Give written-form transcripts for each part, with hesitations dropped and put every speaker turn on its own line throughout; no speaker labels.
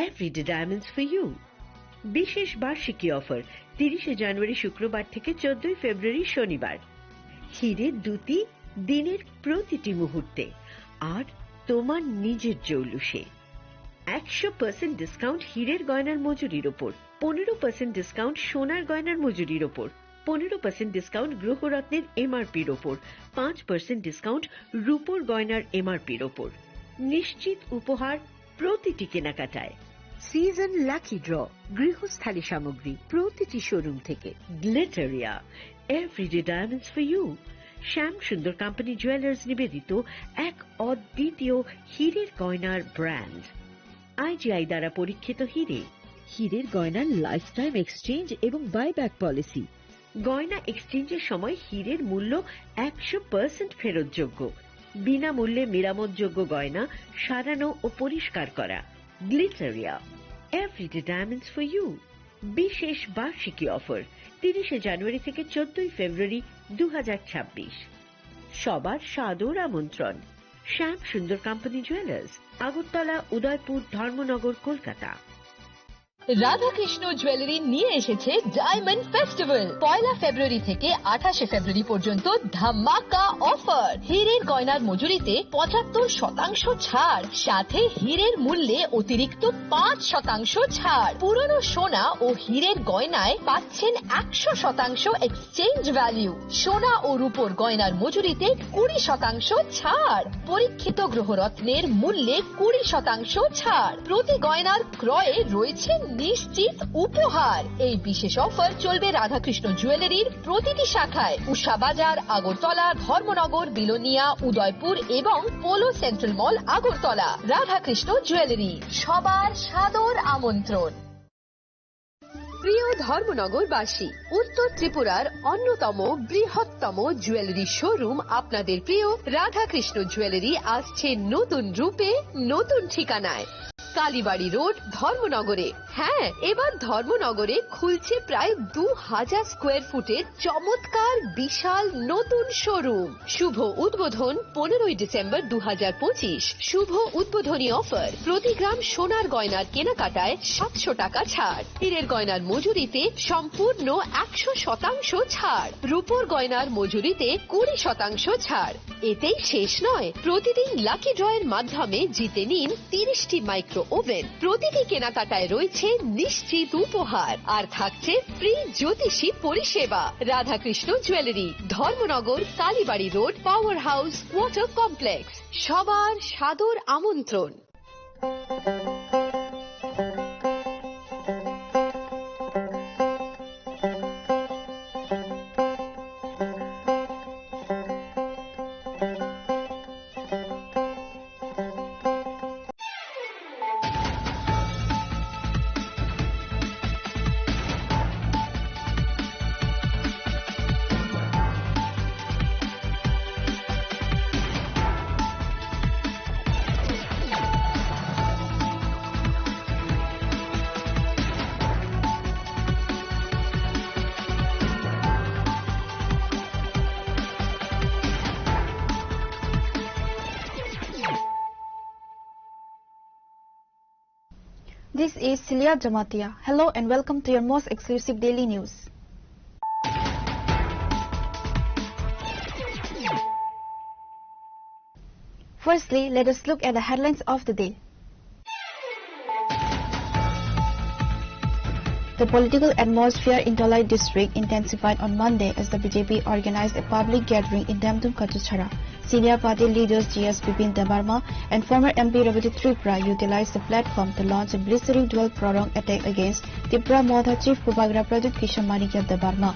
Everyday Diamonds for you. বিশেষ বার্ষিকী offer 30শে জানুয়ারি শুক্রবার থেকে 14ই ফেব্রুয়ারি শনিবার। হীরের দ্যুতি দিনের প্রতিটি মুহূর্তে আর তোমার নিজের জৌলুসে। 100% ডিসকাউন্ট হীরের গয়নার মজুরির ওপর, 15% ডিসকাউন্ট সোনার গয়নার মজুরির ওপর, 15% ডিসকাউন্ট গ্রহরত্নের এমআরপির ওপর, 5% ডিসকাউন্ট রূপোর গয়নার এমআরপির ওপর। নিশ্চিত উপহার প্রতিটি কেনাকাটায়। সিজন লাকি ড্র গৃহস্থালী সামগ্রী প্রতিটি শোরুম থেকে। Glitteria everyday diamonds for you. Shyam Sundar company jewellers নিবেদিত এক অদ্বিতীয় হীরের গয়নার ব্র্যান্ড। আইজিআই দ্বারা পরীক্ষিত হীরে। হীরের গয়নার লাইফ টাইম এক্সচেঞ্জ এবং বাইব্যাক পলিসি। গয়না এক্সচেঞ্জের সময় হীরের মূল্য 100% ফেরতযোগ্য। বিনামূল্যে মেরামতযোগ্য গয়না সারানো ও পরিষ্কার করা। Glitteria everyday diamonds for you. বিশেষ বার্ষিকী অফার 30শে জানুয়ারি থেকে 14ই ফেব্রুয়ারি 2026। সবার সাদর আমন্ত্রণ। শ্যাম Sundar company jewellers, Agartala, Udaipur, Dharmanagar, Kolkata.
Radhakrishna jewellery নিয়ে এসেছে ডায়মন্ড ফেস্টিভ্যাল। 1 ফেব্রুয়ারি থেকে 28 ফেব্রুয়ারি পর্যন্ত ধামাকা অফার। হীরের গয়নার মজুরিতে 75% ছাড়, সাথে হীরের মূল্যে অতিরিক্ত 5% ছাড়। পুরনো সোনা ও হীরের গয়নায় পাচ্ছেন 100% এক্সচেঞ্জ ভ্যালু। সোনা ও রূপোর গয়নার মজুরিতে 20% ছাড়। পরীক্ষিত গ্রহরত্নের মূল্যে 20% ছাড়। প্রতি গয়নার ক্রয়ে রয়েছে নিশ্চিত উপহার। এই বিশেষ অফার চলবে রাধাকৃষ্ণ জুয়েলারির প্রতিটি শাখায়, উষা বাজার, আগরতলা, ধর্মনগর, বিলোনিয়া, উদয়পুর এবং পোলো সেন্ট্রাল মল, আগরতলা। রাধাকৃষ্ণ জুয়েলারি, সবার সাদর আমন্ত্রণ। প্রিয় ধর্মনগরবাসী, উত্তর ত্রিপুরার অন্যতম বৃহত্তম জুয়েলারি শোরুম আপনাদের প্রিয় রাধাকৃষ্ণ জুয়েলারি আসছে নতুন রূপে, নতুন ঠিকানায়। কালীবাড়ি রোড, ধর্মনগরে। হ্যাঁ, এবার ধর্মনগরে খুলছে প্রায় 2000 স্কোয়ার ফুটের চমৎকার বিশাল নতুন শোরুম। শুভ উদ্বোধন 15ই ডিসেম্বর 2025। শুভ উদ্বোধনী অফার, প্রতি গ্রাম সোনার গয়নার কেনাকাটায় 700 টাকা ছাড়। হীরের গয়নার মজুরিতে সম্পূর্ণ 100% ছাড়। রূপোর গয়নার মজুরিতে 20% ছাড়। এতেই শেষ নয়, প্রতিদিন লাকি ড্রয়ের মাধ্যমে জিতে নিন 30টি মাইক্রো ওভেন। প্রতিটি কেনাকাটায় রয়েছে নিশ্চিত উপহার, আর থাকছে ফ্রি জ্যোতিষী পরিষেবা। Radhakrishna jewellery, Dharmanagar, Kalibari road, power house, water complex. সবার সাদর আমন্ত্রণ।
This is Celia Jamatia. Hello and welcome to your most exclusive daily news. Firstly, let us look at the headlines of the day. The political atmosphere in Tolai district intensified on Monday as the BJP organized a public gathering in Damdum Katuchhara. Senior party leaders G.S. Bipin Debarma and former MP Ravati Tripura utilized the platform to launch a blistering dual-pronged attack against Tripura Modha Chief Pubagra Pradut Kishore Manikya Debarma.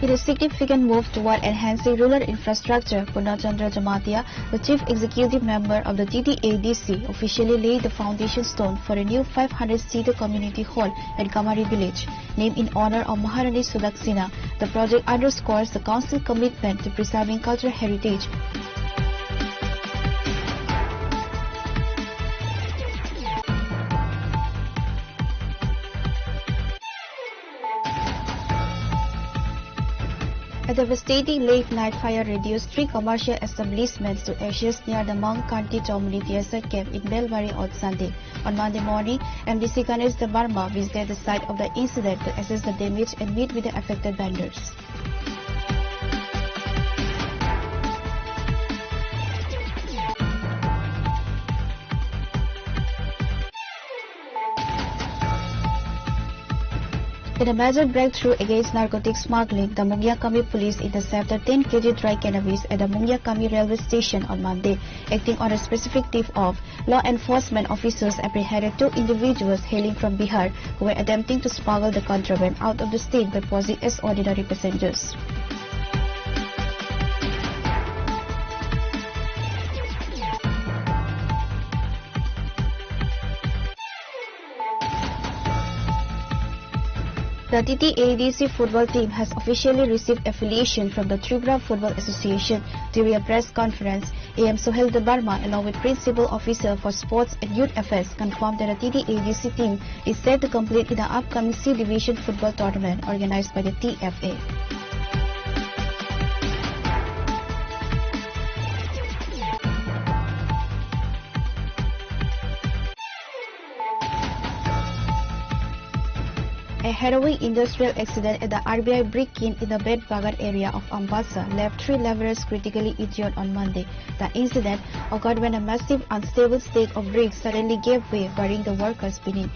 In a significant move toward enhancing rural infrastructure, Purnachandra Jamatia, the chief executive member of the TTADC, officially laid the foundation stone for a new 500-seater community hall at Kamari village. Named in honor of Maharani Sudaksina, the project underscores the council's commitment to preserving cultural heritage. A devastating late-night fire reduced 3 commercial establishments to ashes near the Mount Kanti Tomuli TSI camp in Belwari on Sunday. On Monday morning, MDC Ganesh Debarma visited the site of the incident to assess the damage and meet with the affected vendors. In a major breakthrough against narcotics smuggling, the Mungyakami police intercepted 10 kg dry cannabis at the Mungyakami railway station on Monday. Acting on a specific tip-off, law enforcement officers apprehended 2 individuals hailing from Bihar who were attempting to smuggle the contraband out of the state by posing as ordinary passengers. The TTADC football team has officially received affiliation from the Tripura Football Association. During a press conference, AM Sohel Debarma, along with Principal Officer for Sports and Youth Affairs, confirmed that the TTADC team is set to compete in the upcoming C Division football tournament organized by the TFA. A harrowing industrial accident at the RBI brick kiln in the Bed Bagan area of Ambassa left 3 laborers critically injured on Monday. The incident occurred when a massive unstable stack of bricks suddenly gave way, burying the workers beneath.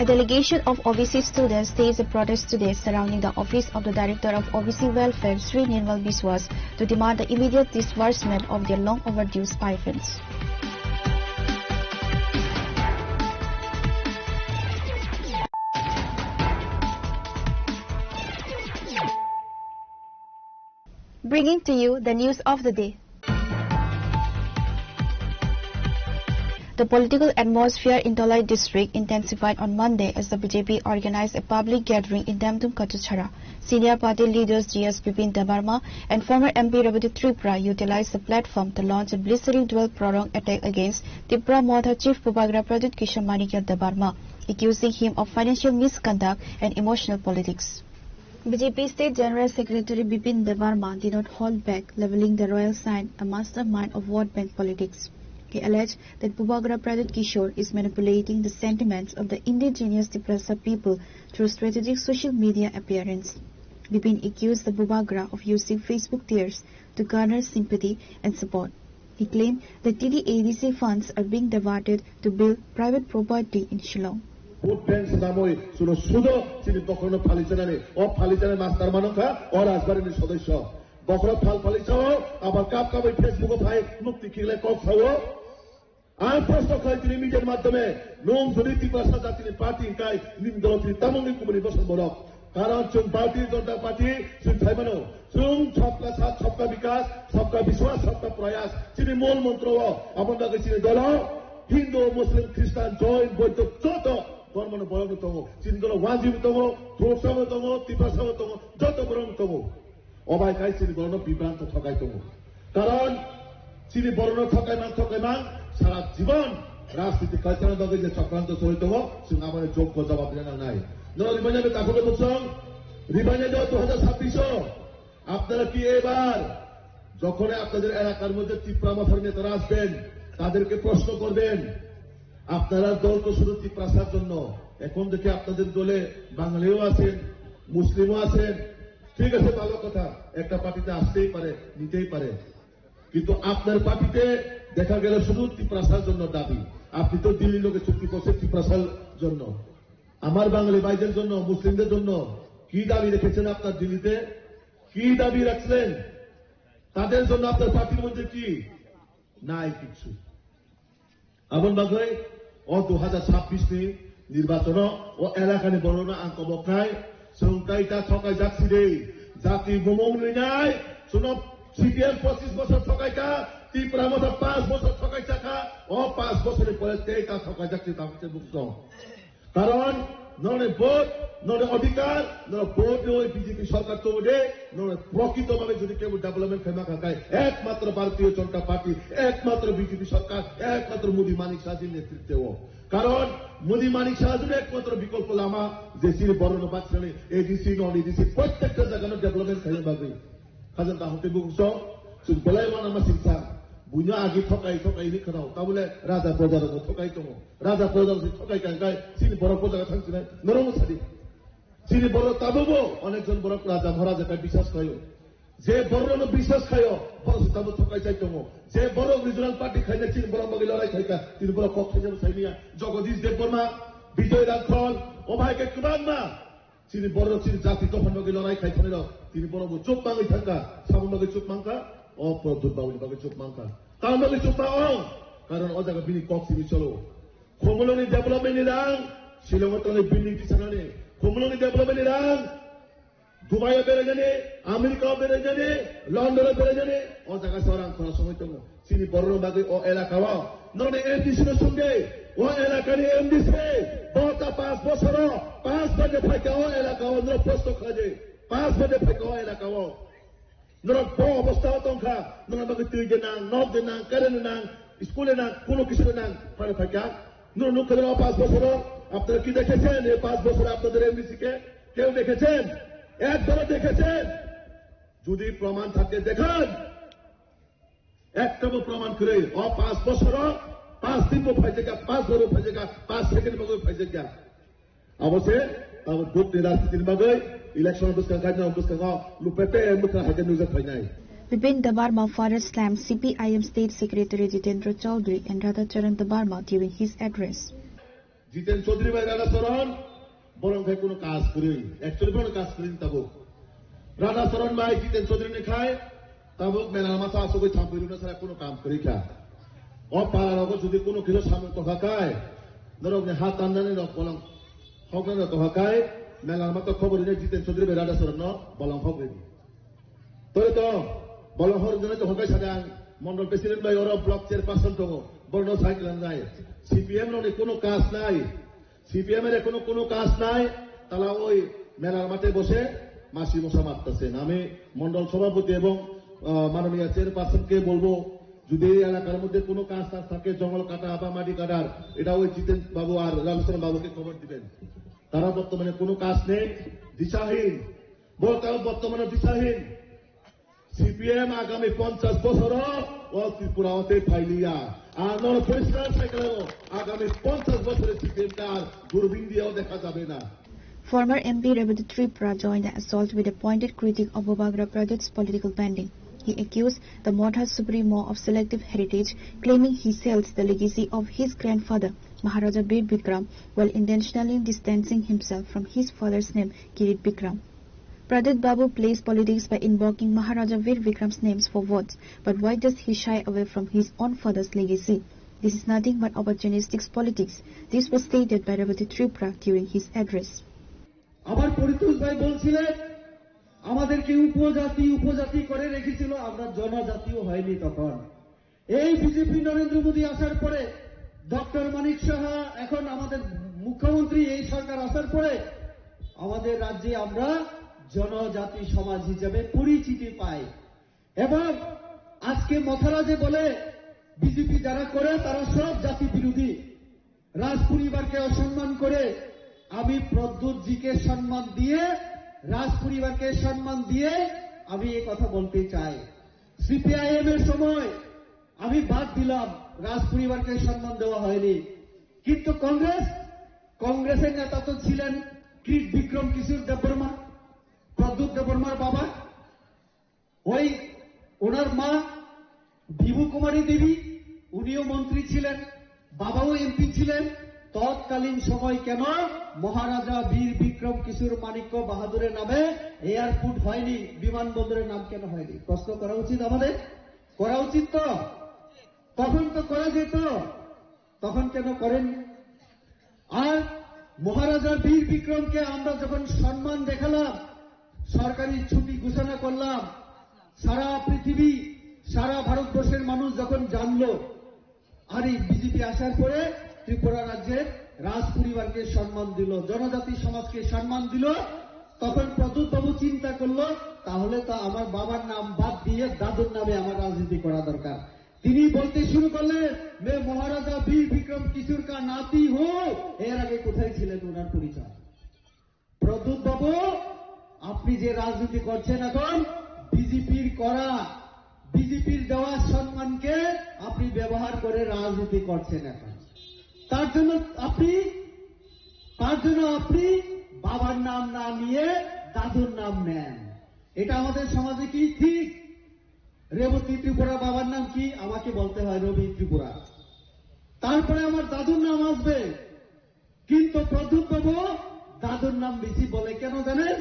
A delegation of OBC students staged a protest today surrounding the office of the Director of OBC Welfare, Sri Nirmal Biswas, to demand the immediate disbursement of their long overdue stipends. Bringing to you the news of the day. The political atmosphere in Tolai district intensified on Monday as the BJP organized a public gathering in Damdum Katuchhara. Senior party leaders GS Bipin Debarma and former MP Rabati Tripura utilized the platform to launch a blistering dual-pronged attack against Tripura Modha Chief Pubagra Pradut Kishore Manikya Debarma, accusing him of financial misconduct and emotional politics. BJP State General Secretary Bipin Debarma did not hold back, levelling the royal sign a mastermind of vote bank politics. He alleged that Pubagra Pradut Kishore is manipulating the sentiments of the indigenous Tiprasa people through strategic social media appearance. Bipin accused the Pubagra of using Facebook tears to garner sympathy and support. He claimed that TTADC funds are being diverted to build private property in Shillong.
vote banks নামই শুনো শুধু তিনি বকরন ফালিছানে ও ফালিছানে master মানকা ও রাজবাড়ির সদস্য বকর ফালিছাও আবার cup কাপে ফেসবুকে ভাই মুক্তি খিলে কখাও আর প্রশ্ন করে তিনি মিডিয়ার মাধ্যমে নোম জড়িত ভাষা জাতির পার্টি কাই নিন্দল তিনি তামঙ্গি কুমনি বসন বড় কারণ চুন ভারতীয় জনতা পার্টি চুন থাইমানো চুন সবকা সাথ সবকা বিকাশ সবকা বিশ্বাস সবকা প্রয়াস তিনি মূল মন্ত্র আপনাদের তিনি দল হিন্দু মুসলিম খ্রিস্টান জৈন বৌদ্ধ যত ধর্মনো বরং তম তিনি দল ওয়াজিব তম প্রসাব তম তিপাসাব তম যত বরং তম অবাই কাই তিনি বরণ বিভ্রান্ত ঠকাই তম কারণ তিনি বরণ ঠকাই মান সারা জীবন রাজনীতি কালচার দলে যে চক্রান্ত চলিতซึ่งআমাদের যোগ্য জবাব জানা নাই রিবাইনে কাকুকে বলছেন রিবাইনে 2026 আপনারা কি এবার যখন আপনাদের এলাকার মধ্যে ত্রিপুরা মাথার নেতারা আসবেন তাদেরকে প্রশ্ন করবেন আপনারা দল তো শুধু ত্রিপুরার জন্য এখন দেখে আপনাদের দলে বাঙালিও আছেন মুসলিমও আছেন ঠিক আছে ভালো কথা একটা পার্টিতে আসতেই পারে নিতেই পারে কিন্তু আপনার পার্টিতে দেখা গেল শুধু ত্রিপুরার জন্য দাবি আপনি তো দিল্লি লোকে চুক্তি করছেন ত্রিপুরার জন্য আমার বাঙালি ভাইদের জন্য মুসলিমদের জন্য কি দাবি রেখেছেন আপনার দিল্লিতে কি দাবি রাখলেন তাদের জন্য আপনার পার্টির মধ্যে কি নাই কিছু এমন ভাবে ও 2026 নির্বাচন ও এলাকানি বর্ণনা আঙ্ক বকায় সংকাইটা ঠকাই যাচ্ছি রে জাতি বোমং নাই শুনো সিপিএম 25 বছর ঠকাইটা ত্রিপুরা মধ্যে 5 বছর ঠকাই থাকা ও 5 বছরের পরে তেইটা ঠকাই যাচ্ছে তাহলে মুক্ত কারণ নরে ভোট নরে অধিকার নরে ভোট ওই বিজেপি সরকার তো ওঠে নরে প্রকৃতভাবে যদি কেউ ডেভেলপমেন্ট খেমা খায় একমাত্র ভারতীয় জনতা পার্টি একমাত্র বিজেপি সরকার একমাত্র মোদী মানিক শাহজির নেতৃত্বে কারণ মোদী মানিক শাহজির একমাত্র বিকল্প লামা যে সিরি বর্ণ বাচ্চানে এডিসি নন এডিসি প্রত্যেকটা জায়গায় ডেভেলপমেন্ট খেলে পাবে খাজান তাহতে বুঝছ বলাই মানা চিন্তা বুঝা আগে ঠকাই নি খাও তাহলে রাজা প্রজার ঠকাই তো রাজা প্রজার ঠকাই কাঙ্কাই সিনি বড় প্রজা가 থাকছে না নরম সারি সিনি বড় তাবো অনেকজন বড় রাজা মহারাজা বিশ্বাস খায় যে বড় বিশ্বাস খায় বড় তাবো ঠকাই চাই তো যে বড় রিজনাল পার্টি খাই না সিনি বড় মগে লড়াই খাইকা তিনি বড় পক্ষ যাবে চাইনিয়া জগদীশ দেববর্মা বিজয় রাঘল ও ভাইকে কুমান না সিনি বড় সিনি জাতি তখন মগে লড়াই খাই থানে তিনি বড় চুপ মাঙ্গি থাকা সামন মগে চুপ মাঙ্কা অপ্রদ্যুৎ বাবুলি বাগে চুপ মাঙ্কা তার মগে চুপ মাও কারণ ও জায়গা বিনি কক সিনি চলো খোমলনি ডেভেলপমেন্ট রাং শিলংতনে বিল্ডিং টিসানে খোমলনি ডেভেলপমেন্ট রাং দুবাইয়ে বেড়ে জানে আমেরিকাও বেড়ে জানে লন্ডনে বেড়ে জানে ও জায়গা সরাং করার সময় তো চিনি বড় বাগে ও এলাকাও ননে এমডিসির সঙ্গে ও এলাকার এমডিসি গত 5 বছর 5 বাজে ফাঁকা ও এলাকাও প্রস্ত খাজে 5 বাজে ফাঁকা ও এলাকাও নরক বড় অবস্থা তংখা নরক বাগে তুই যে নাং নব যে নাং কারেন নাং স্কুলে নাং কোনো কিছু নাং ফাড়ে ফাঁকা নরক নুকে 5 বছর আপনারা কি দেখেছেন এই 5 বছর আপনাদের এমডিসি কে কেউ দেখেছেন একদল দেখেছেন যদি প্রমাণ থাকে দেখান একটাও প্রমাণ করে 5 বছর 5 दिन में फैसेगा 5 घरों फैसेगा 5 सेकंड में फैसेगा अवश्य अब गुट राजनीति में election busca ganha busca lupete muka haja news फाइनाई
Bipin Debarma further slammed CPIM State Secretary Jitendra Chaudhary and Radhacharan Debarma during his address.
Jitendra Chaudhary by Radhacharan বরং ভাই কোনো কাজ করি অ্যাকচুয়ালি কোনো কাজ করি তাবো রাধাচরণ ভাই জিতেন্দ্র চৌধুরী নে খায় তাবো মেলার মাথা আসো কই থামপি না সারা কোনো কাম করি খা ও পাড়ার অগো যদি কোনো কিছু সামনে তো হাকায় নরক নে হাত আন্দানে ন বলং হগনে তো হাকায় মেলার মাথা খবর নে জিতেন্দ্র চৌধুরী ভাই রাধাচরণ ন বলং খবর তো বলং হর জনে তো হকাই সাদাং মন্ডল প্রেসিডেন্ট ভাই ওর ব্লক চেয়ারপারসন তো বড় সাইকেল যায় সিপিএম নে কোনো কাজ নাই সিপিএম এর এখনো কোনো কাজ নাই তারা ওই মেলার মাঠে বসে মাসি মশা মারতেছেন আমি মন্ডল সভাপতি এবং মাননীয় চেয়ারপারসনকে বলবো যদি এই এলাকার মধ্যে কোনো কাজ থাকে জঙ্গল কাটা বা মাটি কাটার এটা ওই জিতেন বাবু আর রামচন্দ্র বাবুকে খবর দিবেন তারা বর্তমানে কোনো কাজ নেই দিশাহীন বলতে বর্তমানে দিশাহীন সিপিএম আগামী 50 বছর ও ত্রিপুরাতে ফাইলিয়া আর পরিষ্কার থাকলে আগামী 50 বছরের সিপিএম কার দূরবীন দিয়েও দেখা যাবে না
Former MP Revati Tripura joined the assault with a pointed critique of Bobagra Project's political banding. He accused the Modha Supremo of selective heritage, claiming he sells the legacy of his grandfather, Maharaja Bir Bikram, while intentionally distancing himself from his father's name, Kirit Bikram. Pradit Babu plays politics by invoking Maharaja Veer Vikram's names for votes, but why does he shy away from his own father's legacy? This is nothing but opportunistic politics. This was stated by Revati Tripura during his address.
আমার পরিতোষ ভাই বলছিলেন আমাদেরকে উপজাতি করে রেখেছিল আমরা জনজাতিও হয়নি তখন এই বিজেপি নরেন্দ্র মোদী আসার পরে ডক্টর মানিক সাহা এখন আমাদের মুখ্যমন্ত্রী এই সরকার আসার পরে আমাদের রাজ্যে আমরা জনজাতি সমাজ হিসেবে পরিচিতি পাই এবং আজকে মথারাজে বলে বিজেপি যারা করে তারা সব জাতি বিরোধী রাজ পরিবারকে অসম্মান করে আমি প্রদ্যুৎ জিকে সম্মান দিয়ে রাজ পরিবারকে সম্মান দিয়ে আমি এই কথা বলতে চাই সিপিআইএম এর সময় আমি বাদ দিলাম রাজ পরিবারকে সম্মান দেওয়া হয়নি কিন্তু কংগ্রেসের নেতা তো ছিলেন কিরিট বিক্রম কিশোর দেববর্মা প্রদ্যুৎ দেববর্মার বাবা ওই ওনার মা বিভু কুমারী দেবী উনিও মন্ত্রী ছিলেন বাবাও এমপি ছিলেন তৎকালীন সময় কেন মহারাজা বীর বিক্রম কিশোর মানিক্য বাহাদুরের নামে এয়ারপোর্ট হয়নি বিমানবন্দরের নাম কেন হয়নি প্রশ্ন করা উচিত আমাদের করা উচিত তো তখন তো করা যেত তখন কেন করেন আর মহারাজা বীর বিক্রমকে আমরা যখন সম্মান দেখালাম সরকারি ছুটি ঘোষণা করলাম সারা পৃথিবী সারা ভারতবর্ষের মানুষ যখন জানলো আর এই বিজেপি আসার পরে ত্রিপুরা রাজ্যের রাজ পরিবারকে সম্মান দিল, জনজাতি সমাজকে সম্মান দিল, তখন প্রদ্যুৎ বাবু চিন্তা করলো তাহলে তো আমার বাবার নাম বাদ দিয়ে দাদুর নামে আমার রাজনীতি করা দরকার। তিনি বলতে শুরু করলেন, মে মহারাজা বীর বিক্রম কিশোর কা নাতি হো। এর আগে কোথায় ছিলেন ওনার পরিচয়? প্রদ্যুৎ বাবু, আপনি যে রাজনীতি করছেন এখন বিজেপির করা, বিজেপির দেওয়া সম্মানকে আপনি ব্যবহার করে রাজনীতি করছেন এখন। তার জন্য আপনি বাবার নাম না নিয়ে দাদুর নাম নেন। এটা আমাদের সমাজে কি ঠিক? রেবতী ত্রিপুরা বাবার নাম কি আমাকে বলতে হয় রবি ত্রিপুরা, তারপরে আমার দাদুর নাম আসবে। কিন্তু প্রদ্যুৎ বাবু দাদুর নাম বেশি বলে কেন জানেন?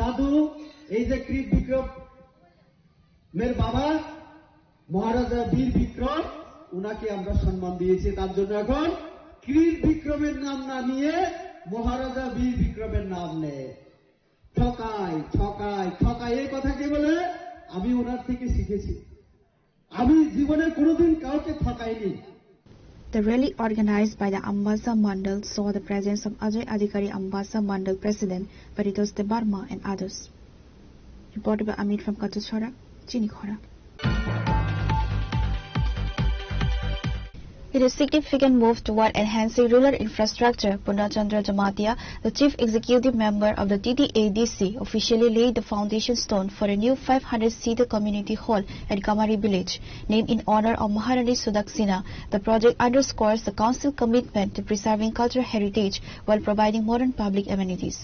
দাদু এই যে ক্রীড় বিক্রম মের বাবা মহারাজা বীর বিক্রম, উনাকে আমরা সম্মান দিয়েছি, তার জন্য এখন ক্রীড় বিক্রমের নাম না নিয়ে মহারাজা বীর বিক্রমের নাম নেয়। ঠকায় ঠকায় ঠকায়, এই কথা কে বলে? আমি ওনার থেকে শিখেছি। আমি জীবনে কোনোদিন কাউকে ঠকাইনি।
The rally organized by the Ambasa Mandal saw the presence of Ajay Adhikari, Ambasa Mandal President, Paritos Debarma and others. Reported by Amit from Katuchhara, Chinikhora. With a significant move toward enhancing rural infrastructure, Purnachandra Jamatia, the Chief Executive Member of the TTADC, officially laid the foundation stone for a new 500-seater community hall at Kamari village. Named in honor of Maharani Sudaksina, the project underscores the Council's commitment to preserving cultural heritage while providing modern public amenities.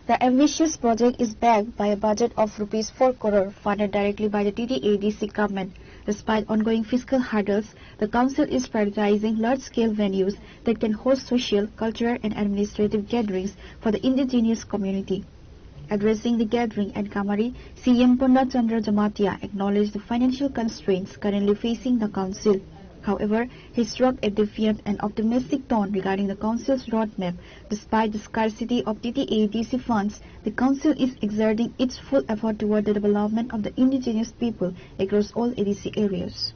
The ambitious project is backed by a budget of Rs 4 crore funded directly by the TTADC government. Despite ongoing fiscal hurdles, the Council is prioritizing large-scale venues that can host social, cultural and administrative gatherings for the indigenous community. Addressing the gathering at Kamari, CM Purnachandra Jamatia acknowledged the financial constraints currently facing the Council. However, he struck a defiant and optimistic tone regarding the Council's roadmap. Despite the scarcity of TTADC funds, the Council is exerting its full effort toward the development of the indigenous people across all ADC areas.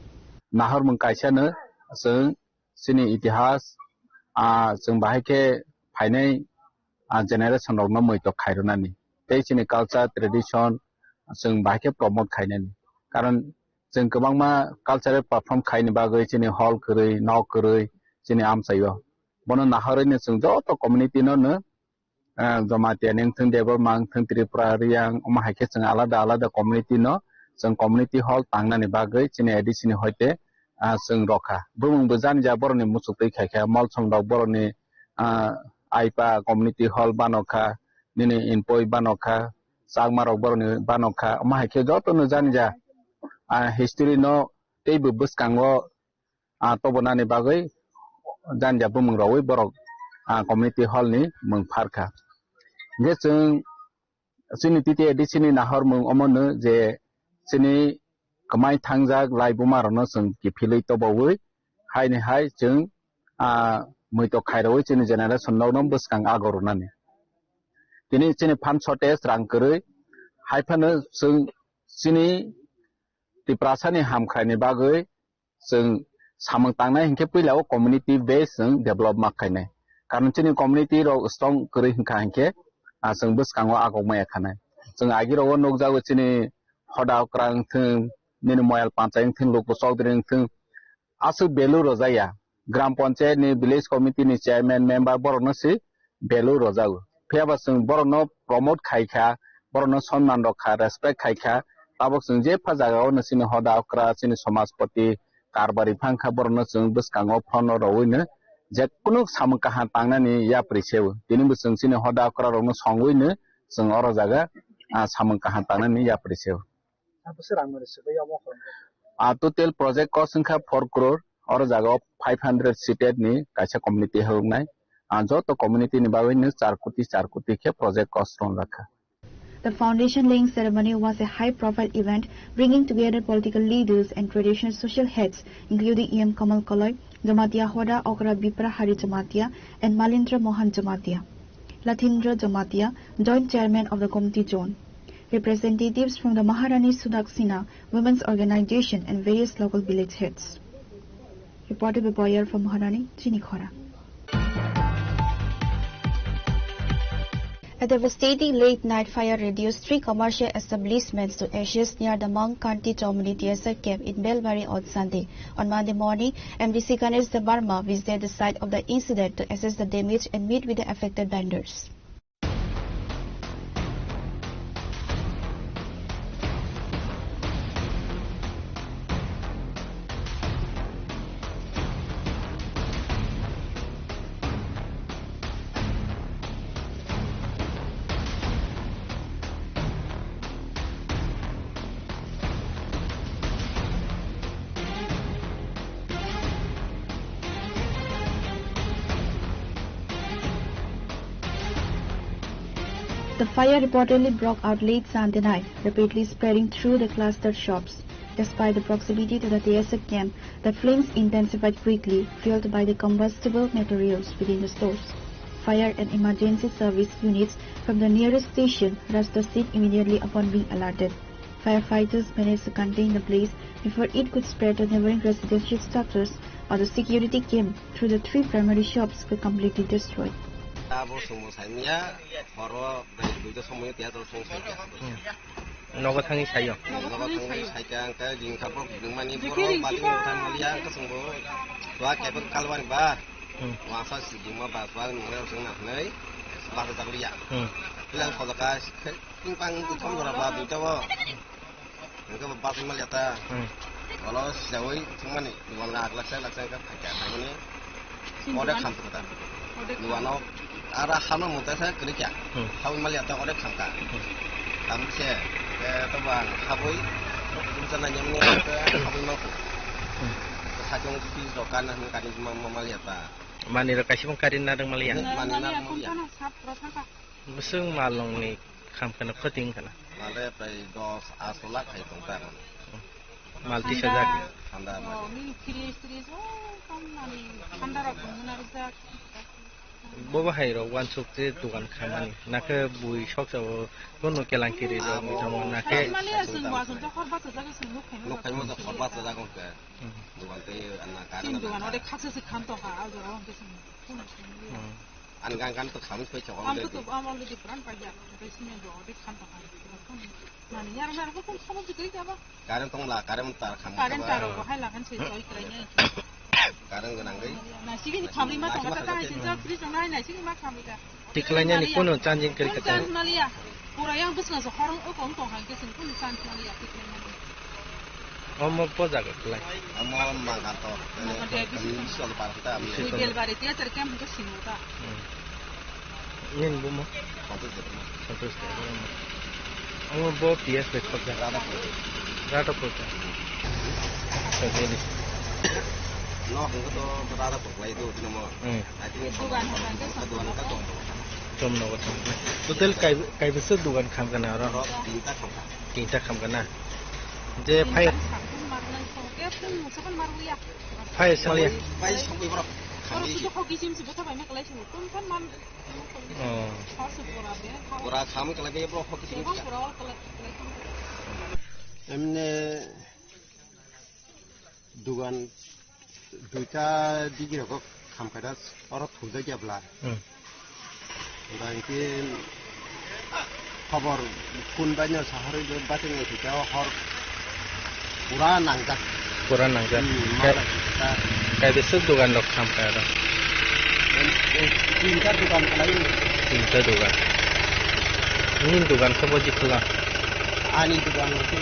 Nahar mengkaisana seng sini itihas seng bahake phainai generation rok no moi to khairunani tei sini culture tradition seng bahake promote khainani karon जों गोबांमा cultural perform खायनि बागै जोंनि हल करै नाव करै जोंनि आमसायो बनो नाहरैनो जों जत community no Jamatia नोंथों देबर मांथों त्रिपुरा रियां अमाहायखे जों आलादा आलादा कमिउनिटि नो जों कमिउनिटि हल तांनानि बागै जोंनि एडिसिनि हयते जों रखा बुंबो जानजा बरनि मुसुकै खायखा मलसंदाव बरनि आइपा कमिउनिटि हल बानखा निनि इनपय बानखा सागमाराव बरनि बानखा अमाहायखे जतनो जानजा history no tei bubus kango tobonani bagai janja bumung rawi borok community hall ni mung pharka je chung sini TTADC ni nahor mung omono je sini kamai thangjak laibuma rano chung kifilei tobawi haini hai chung muito khairawi sini generation no buskang agorunani tini sini fan shortage rang koroi haifano chung sini Tiprasani hamkhaini bagai जों samang tangnai hingke puilao community base जों develop makhainai karon chini community ro strong koroi hingka hingke जों buskango agogmaya khanai जों agiro nokjago chini hoda krang thung nini moyal panchayeng thung loko chowdring thung asu belu rojaya gram panchayat ni village committee ni chairman member borno si belu rojago pheba जों borno promote khaikha borno sonman rokha respect khaikha tabok जों je phajagao nasini hoda okra chini samajpati karbari phangkha borno जों buskango phone roino je kuno samkaha tangnani ya priseu tini busung chini hoda okra rokno songwino जों oro jaga samkaha tangnani ya priseu total project cost hingkha 4 crore oro jaga 500 seated ni kaisa community holnai joto community ni bagoi 4 koti ke project cost ron rakha.
The foundation laying ceremony was a high-profile event bringing together political leaders and traditional social heads, including E.M. Kamal Kaloy, Jamatia Hoda Okra Bipra Hari Jamatia, and Malindra Mohan Jamatia. Lathindra Jamatia, joint chairman of the committee zone. Representatives from the Maharani Sudaksina Women's Organization and various local village heads. Reported by Boyer from Maharani, Chinikhora. A devastating late-night fire reduced 3 commercial establishments to ashes near the Mount Kanti Tomuni TSR camp in Belmari on Sunday. On Monday morning, MDC Ganesh Barma visited the site of the incident to assess the damage and meet with the affected vendors. The fire reportedly broke out late Sunday night, rapidly spreading through the clustered shops. Despite the proximity to the TSR camp, the flames intensified quickly, fueled by the combustible materials within the stores. Fire and emergency service units from the nearest station rushed the scene immediately upon being alerted. Firefighters managed to contain the blaze before it could spread to neighboring residential structures, while the security camp through the 3 primary shops were completely destroyed.
너가 사요.
Ara hama mutasa kerja, hawi melihat tak orang sangka. Kamu saya, teman hawi, misalnya ni hawi mampu. Sejauh ini dokan mengkarin melihat tak.
Mana kasih mengkarin nadang melihat.
Mana melihat.
Besung malong ni kam kena keting kena.
Malah pai dos asolak hai tongtar.
Malti saja.
Anda.
Oh, ni kiri so, kan mani kandara kumuna rasa.
Bawa hairo wan sukse tuan kamani. Nak bui shock so, kono kelang kiri do mitamo nak.
Malaysia semua sudah korban saja semua.
Lu kamu dah korban saja kau ke. Tuan tu anak karan.
Tuan ada kasus sekantor hal tu orang tu semua.
Anak kan tu kami tu cakap.
Am tu amal tu peran pajak. Biasanya do ada kantor hal. Mana yang mana aku pun sama juga ni apa?
Karan tong lah, karan mentar kamu.
Karan taruh, hai lah kan saya kerana.
Karan kenang gay.
Nasi ni kami mah tong kata nasi tu free jangan nasi ni mah kami dah.
Tiklanya ni pun canjing kiri kata.
Canjing Malaysia. Pura yang besar so orang orang tong hal kesin pun canjing Malaysia tiklanya.
Omo poza ke kelai.
Omo mangkantor. Kami soal parta.
Bel barit ya terkem kita simuta.
Yen bumo. Santos tu. Omo bo PS bekok dah. Rata poza. Jadi.
No, kita tu berada berkelai itu nama. Akhirnya tuan tu.
Jom no betul. Betul kai besar tuan kam kena orang. Tinta kam kena. Je pai. Pai Malaysia.
Pai sampai berapa?
Kalau tu kau kisim sebut apa yang kelai sini. Pun kan man.
Oh.
Pura kami kelai berapa? Kau kisim. Emne dugaan duita digi rokok kamkadas orang thuda jabla. Dan ini kabar kun banyak sehari batin itu jauh hor pura nangka.
Pura nangka. Kayak besar dugaan lok kamkadas.
Tinta dugaan lain.
Tinta dugaan. Ini dugaan sebuah jiklah.
Ani dugaan itu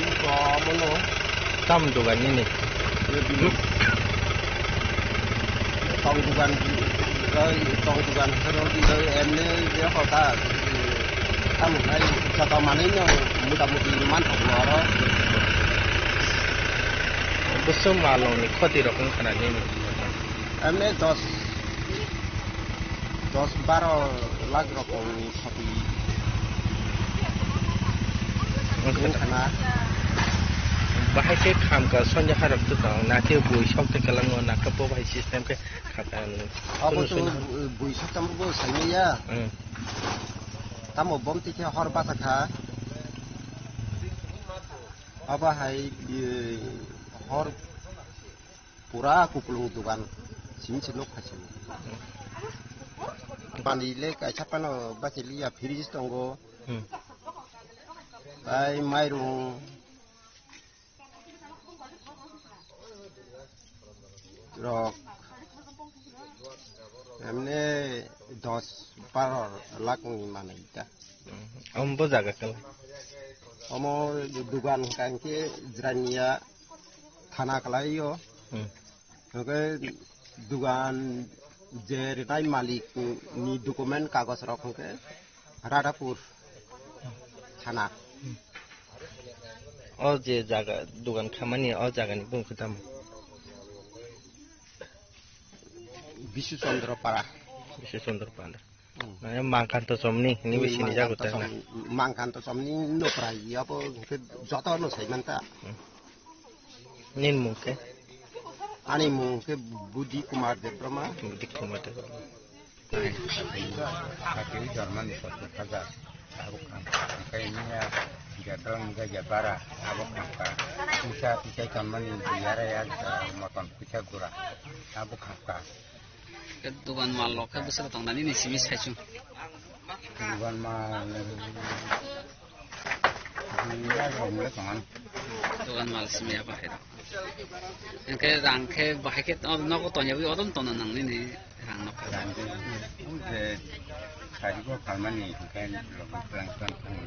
mana?
Tam dugaan ini.
Tong dugaan terus itu emne dia kota. Kamu lagi satu mana yang mudah-mudahan mantap loro.
Besar malong ni kau tidak pun kena ni.
Emne dos baro lag rokok ni kopi. Mungkin kena. Bahaya ke kam ka sonja harap tu tau. Nanti bui shock te kalang nak ke bahaya sistem ke kata. Apa tu bui shock kamu bui seni ya. Kamu bom tiga hor pasal kah? Apa hai hor pura aku pelung tu kan sini senok hasil. Panile kaisa pano basilia firis tongo. Ay mairung. Rok. Emne 10-12 lakh mana ita.
Ombo jaga kala.
Omo dugan kanke Zrania thana kalayo. Oke dugan jeretai malik ni dokumen kagos rok ke Radapur thana.
O je jaga dugan khamani o jaga ni bung kitam.
Bisu Sondro Para.
Bisu Sondro Para. Nah, mangkanto somni ini wis ini jago ta.
Mangkanto somni no prai apa ke joto no sai manta.
Nin mungke.
Ani mungke Budi Kumar Debrama.
Budi Kumar Debrama.
Kaki Jerman itu saja. Aku kan kayaknya jadang juga jabara. Aku kan bisa Jerman ini biara ya motor bisa gura. Aku kan
Dugan mal lo ka besar tong nani ni simis hachu
dugan mal ya gomle kan
dugan mal simi apa he engke rang ke bahai ke no ko tonya wi odon ton nang ni rang no ka
rang de tadi ko kalmani kan lo pelang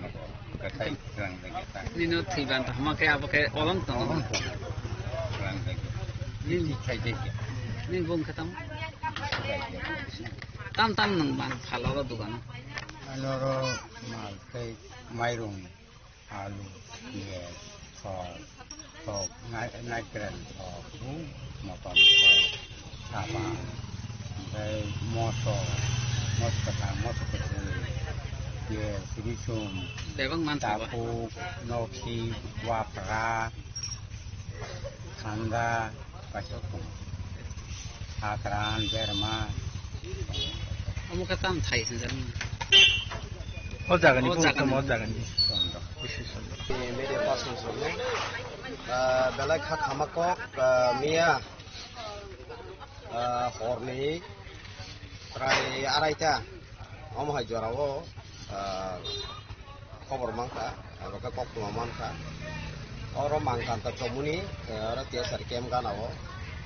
no ko ka sai pelang de ta
ni no thiban ta ma ke apa ke odon ton
pelang de ni sai de
ni bung khatam tam nang ban phalo ro dugan
aloro mal ke mairung alu ye so nai kren bu moton apa dai moto ke ye sirisum
devang manta
tapu noksi wapra sanga pasoku Akran Jerman.
Kamu kata Thai saja.
Oh jangan itu, kamu jangan.
Media person sebelum, belak hak hamakok Mia Horni, try araita, Om Hajarawo, cover mangka, roka kok tu mangka, orang mangkan tercomuni, ratia serkem kanawo.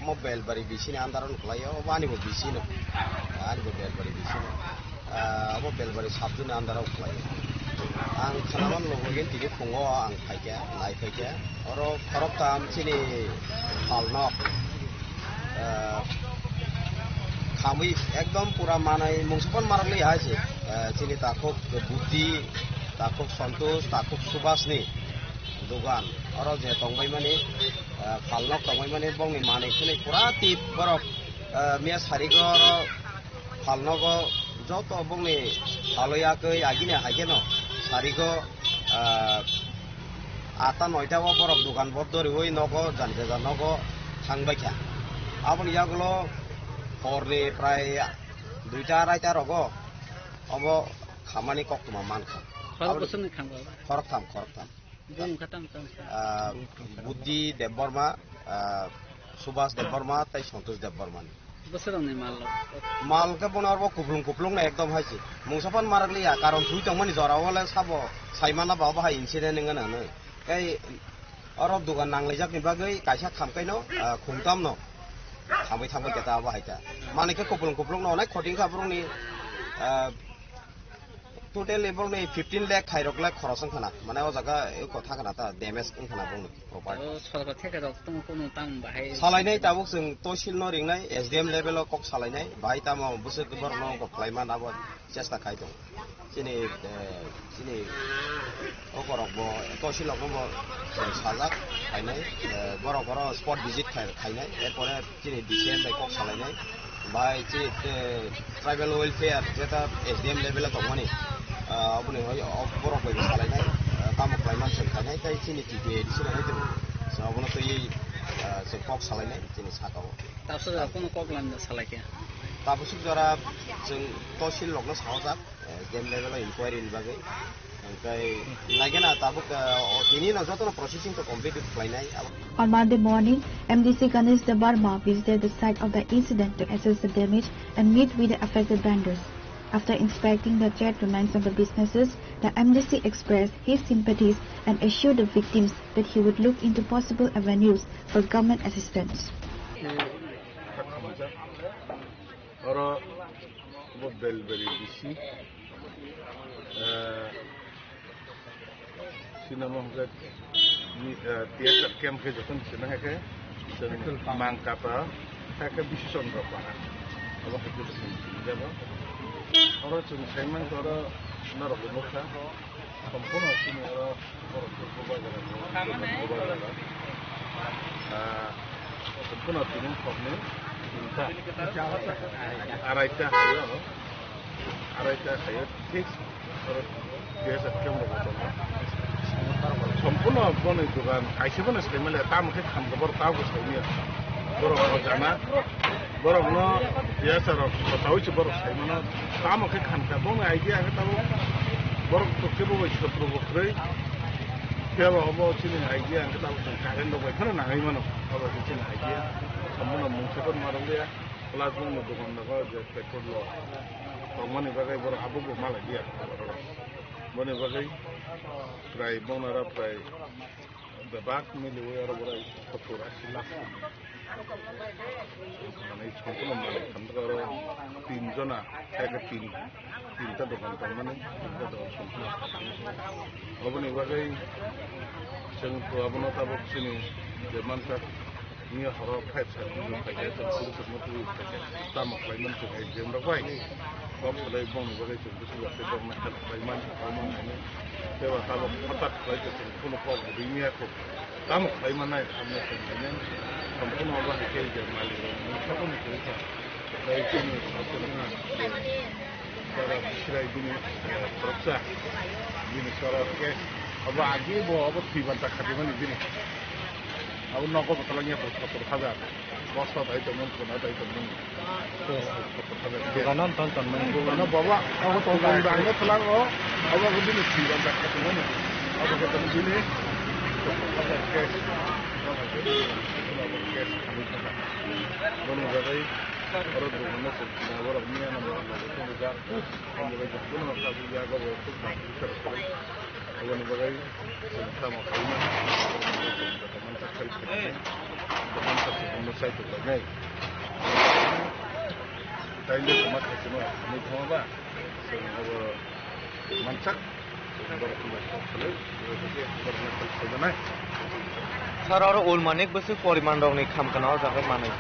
Mobile bari bisini antaran kelayo, wani bo bisini, ani mobile bari bisini, mobile bari sabtu ni antaran kelayo. Ang kanaman logo gen tigi pungo ang kaitya, naik kaitya, oro korok tam sini palnok, kami ekdom pura manai mungsupan marli aja, sini takuk Budi, takuk Santos, takuk Subas ni, dugan, oro je tongbai mani. Palnok tongoi mane bong ni mane kene pura tip borok mia sarigo palnogo joto bong ni haloya ke agine hageno sarigo ata noita wo borok dukan bordori hoi nogo janjeza nogo thangbai kya abon yagulo horni prai 2-2 rogo obo khamani kok tuma manka khorok tham Budi Deborma, Subas Deborma, tai Santos Deborma.
Besar ni mal.
Mal ke bonar bo kuplung na ekdom haji. Mungsapan maragli ya, karon thui tongmani jora wala sabo. Saimana bawa hai insiden dengan ane. Kai orang dugan nang lejak ni bagai kaisa khamkai no, khumtam no. Thambai kita apa hai ta. Mane ke kuplung no, naik coding kaprung ni. Total level ni 15 lakh khairok lakh khorosang khana mane o jaga e kotha khana ta damage ing khana bong property
sorok theka dok tong kono tang bahai
salai nai tabuk sing tosil no ring nai SDM level o kok salai nai bahai ta ma busuk bor no ko klaiman abo chesta khai dong sini o korok bo tosil ok bo sajak khai nai boro spot visit khai nai erpore sini DCM bai kok salai nai bahai sini tribal welfare jeta SDM level ko mani abune hoy borok bai salai nai kamu klaiman sen khai nai tai sini TPA di sini nai tu so abune to yi se kok salai nai sini sakau
tapsu kono kok lan salai kya
tapsu jara jeng tosil lokno sajak SDM level inquiry ni bagai lagi na tabuk ini na joto na processing to complete khai nai
On Monday morning, MDC Ganesh Debarma visited the site of the incident to assess the damage and meet with the affected vendors. After inspecting the trade remains of the businesses, the embassy expressed his sympathies and assured the victims that he would look into possible avenues for government assistance.
Sir, our old money was a foreman of the Kamkana, the money.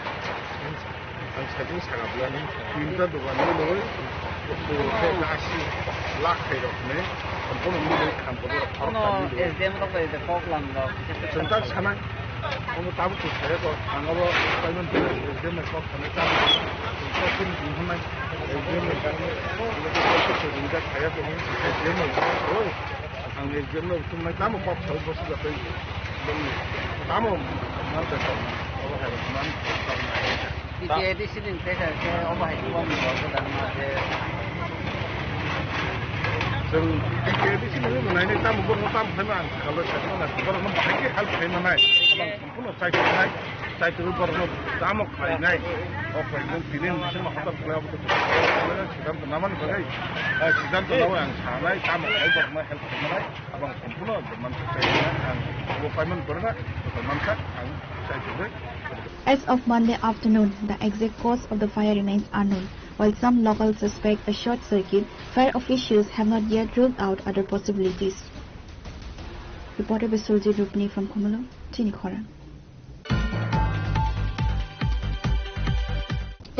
As of Monday afternoon, the exact cause of the fire remains unknown. While some locals suspect a short circuit, fire officials have not yet ruled out other possibilities. Reporter Bisulji Rupni from Khumalo, Chinikhora.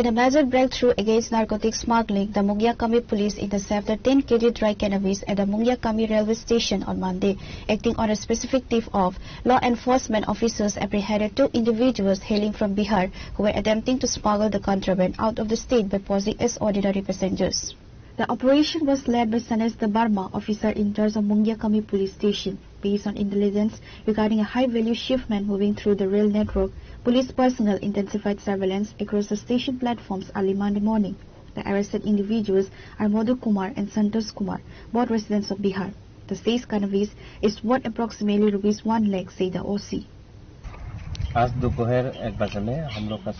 In a major breakthrough against narcotic smuggling, the Mungyakami police intercepted 10 kg dry cannabis at the Mungyakami railway station on Monday. Acting on a specific tip of, law enforcement officers apprehended 2 individuals hailing from Bihar who were attempting to smuggle the contraband out of the state by posing as ordinary passengers. The operation was led by Sanes Barma, officer in charge of Mungyakami police station. Based on intelligence regarding a high-value shipment moving through the rail network, police personnel intensified surveillance across the station platforms early Monday morning. The arrested individuals are Madhu Kumar and Santosh Kumar, both residents of Bihar. The seized cannabis is worth approximately rupees 1 lakh, said the OC.
आज दोपहर 1 बजे में हम लोग का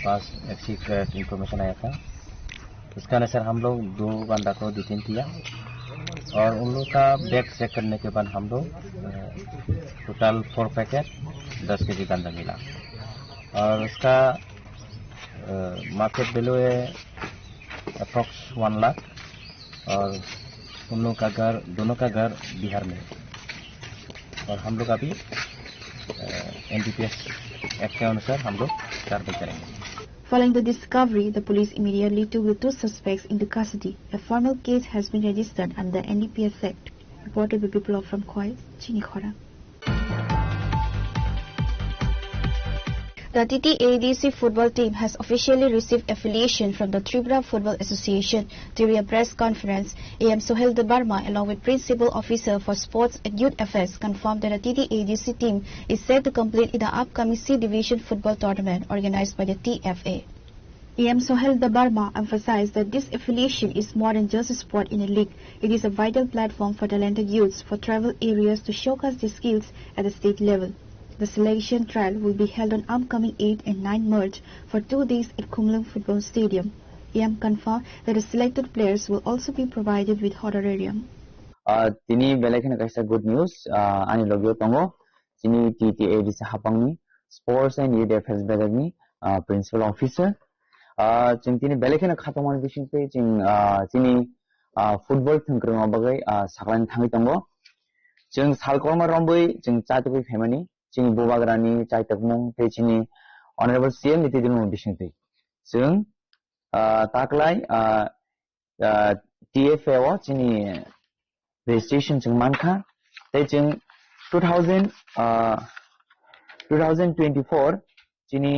पास एक secret information आया था उसका अनुसार हम लोग 2 बंदा को डिटेन किया और उन लोग का बैग चेक करने के बाद हम लोग टोटल 4 पैकेट 10 केजी गांजा मिला और उसका मार्केट वैल्यू है अप्रॉक्स 1 लाख और उन लोग का घर दोनों का घर बिहार में और हम लोग अभी NDPS एक्ट के अनुसार हम लोग कार्रवाई करेंगे.
Following the discovery, the police immediately took the 2 suspects into custody. A formal case has been registered under NDPS Act. Reported by people from Khoi, Chinikhora. The TTADC football team has officially received affiliation from the Tripura Football Association. During a press conference, AM Sohel Debarma, along with Principal Officer for Sports and Youth Affairs, confirmed that the TTADC team is set to compete in the upcoming C Division football tournament organized by the TFA. AM Sohel Debarma emphasized that this affiliation is more than just a sport in a league. It is a vital platform for talented youths for tribal areas to showcase their skills at the state level. The selection trial will be held on upcoming 8 and 9 March for 2 days at Kumlung Football Stadium. AM confirmed that the selected players will also be provided with honorarium.
Tini belakhan kaisa good news ani logyo tongo tini TTADC hapangni Sports and Youth Affairs belagni Principal Officer jing tini belakhan khatamon bising pe jing tini football thungkrong bagai saklan thangi tongo jing salkorma romboi jing chatui family jing bobagrani chaitakmung pe jini Honorable CM nitidinu bising pe jing taklai TFA wa jini registration jing manka tai jing 2024 jini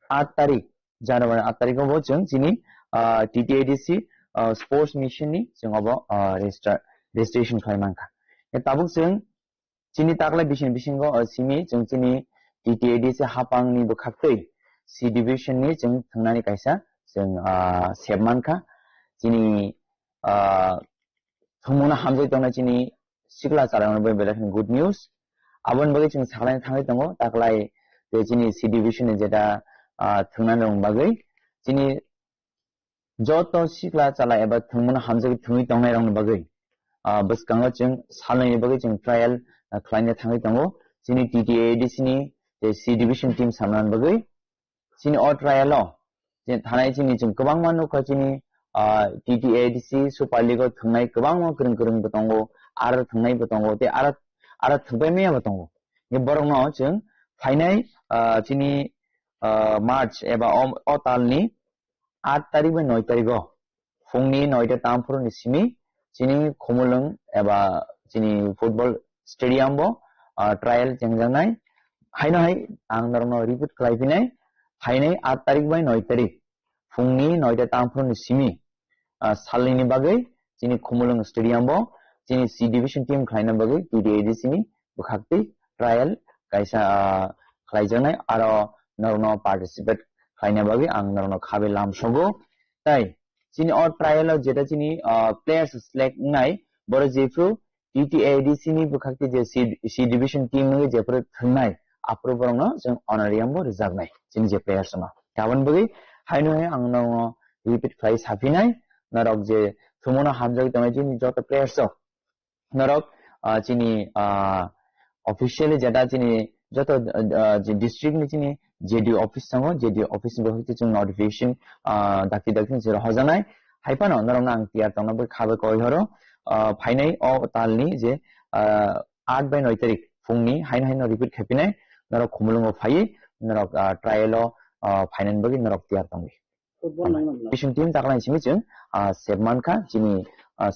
8 tarik January 8 tarik bo jing jini TTADC sports mission ni jing abo registration khai manka tabuk jing jini taklai bising go simi jing jini TTADC hapang ni bo khaktei C division ni jing thangnani kaisa jing seb manka jini thumuna hamjoi tongna jini sikla charang bai belakhan good news abon bagai jing saklai thangai tongo taklai te jini C division ni jeta thungnani rong bagai jini joto sikla chala eba thumuna hamjoi thungi tongnai rong bagai baskango jing salai bagai jing trial khlaina thangai tongo jini TTADC ni te C division team samnan bagai jini o trial lo je thanai jini jing gobang manu ka jini TTADC Super League thungnai gobang ma greng batongo ara thungnai batongo te ara thbai me batongo ye borong no jing phainai jini March eba o talni 8 tarik bai 9 tarik o fungni 9 ta tamphur ni simi jini khomulung eba jini football stadium bo trial jengjangnai haina hai angdarno repeat khlaipinai hainai 8 tarik bai 9 tarik fungni 9 ta tamphur ni simi salini bagai jini khomulung stadium bo jini C division team khlaina bagai TTADC ni bukhakti trial kaisa khlaijanai aro norno participate khlaina bagai ang norno khabe lam sogo tai jini or trial jeta jini players select nai boro jefru TTADC ni bukhakti je C division team ni jefru thnai apro borong jeng honorarium bo reserve nai jini je players ma gabon bagai haino hai ang norno repeat prize hafinai narok je thumona hamjai tongai jini joto players narok jini officially jeta jini joto district ni jini JD office sango JD office ni bahute jing notification dakti jero hojanai haipano narok nang tiar tongna bai khabe koi horo phainai o talni je 8 bai 9 tarik fungni haino repeat khapinai narok khumulungo phai narok trial o phainen bagi narok tiar tongi Vision team taklai simi jeng sebmanka jini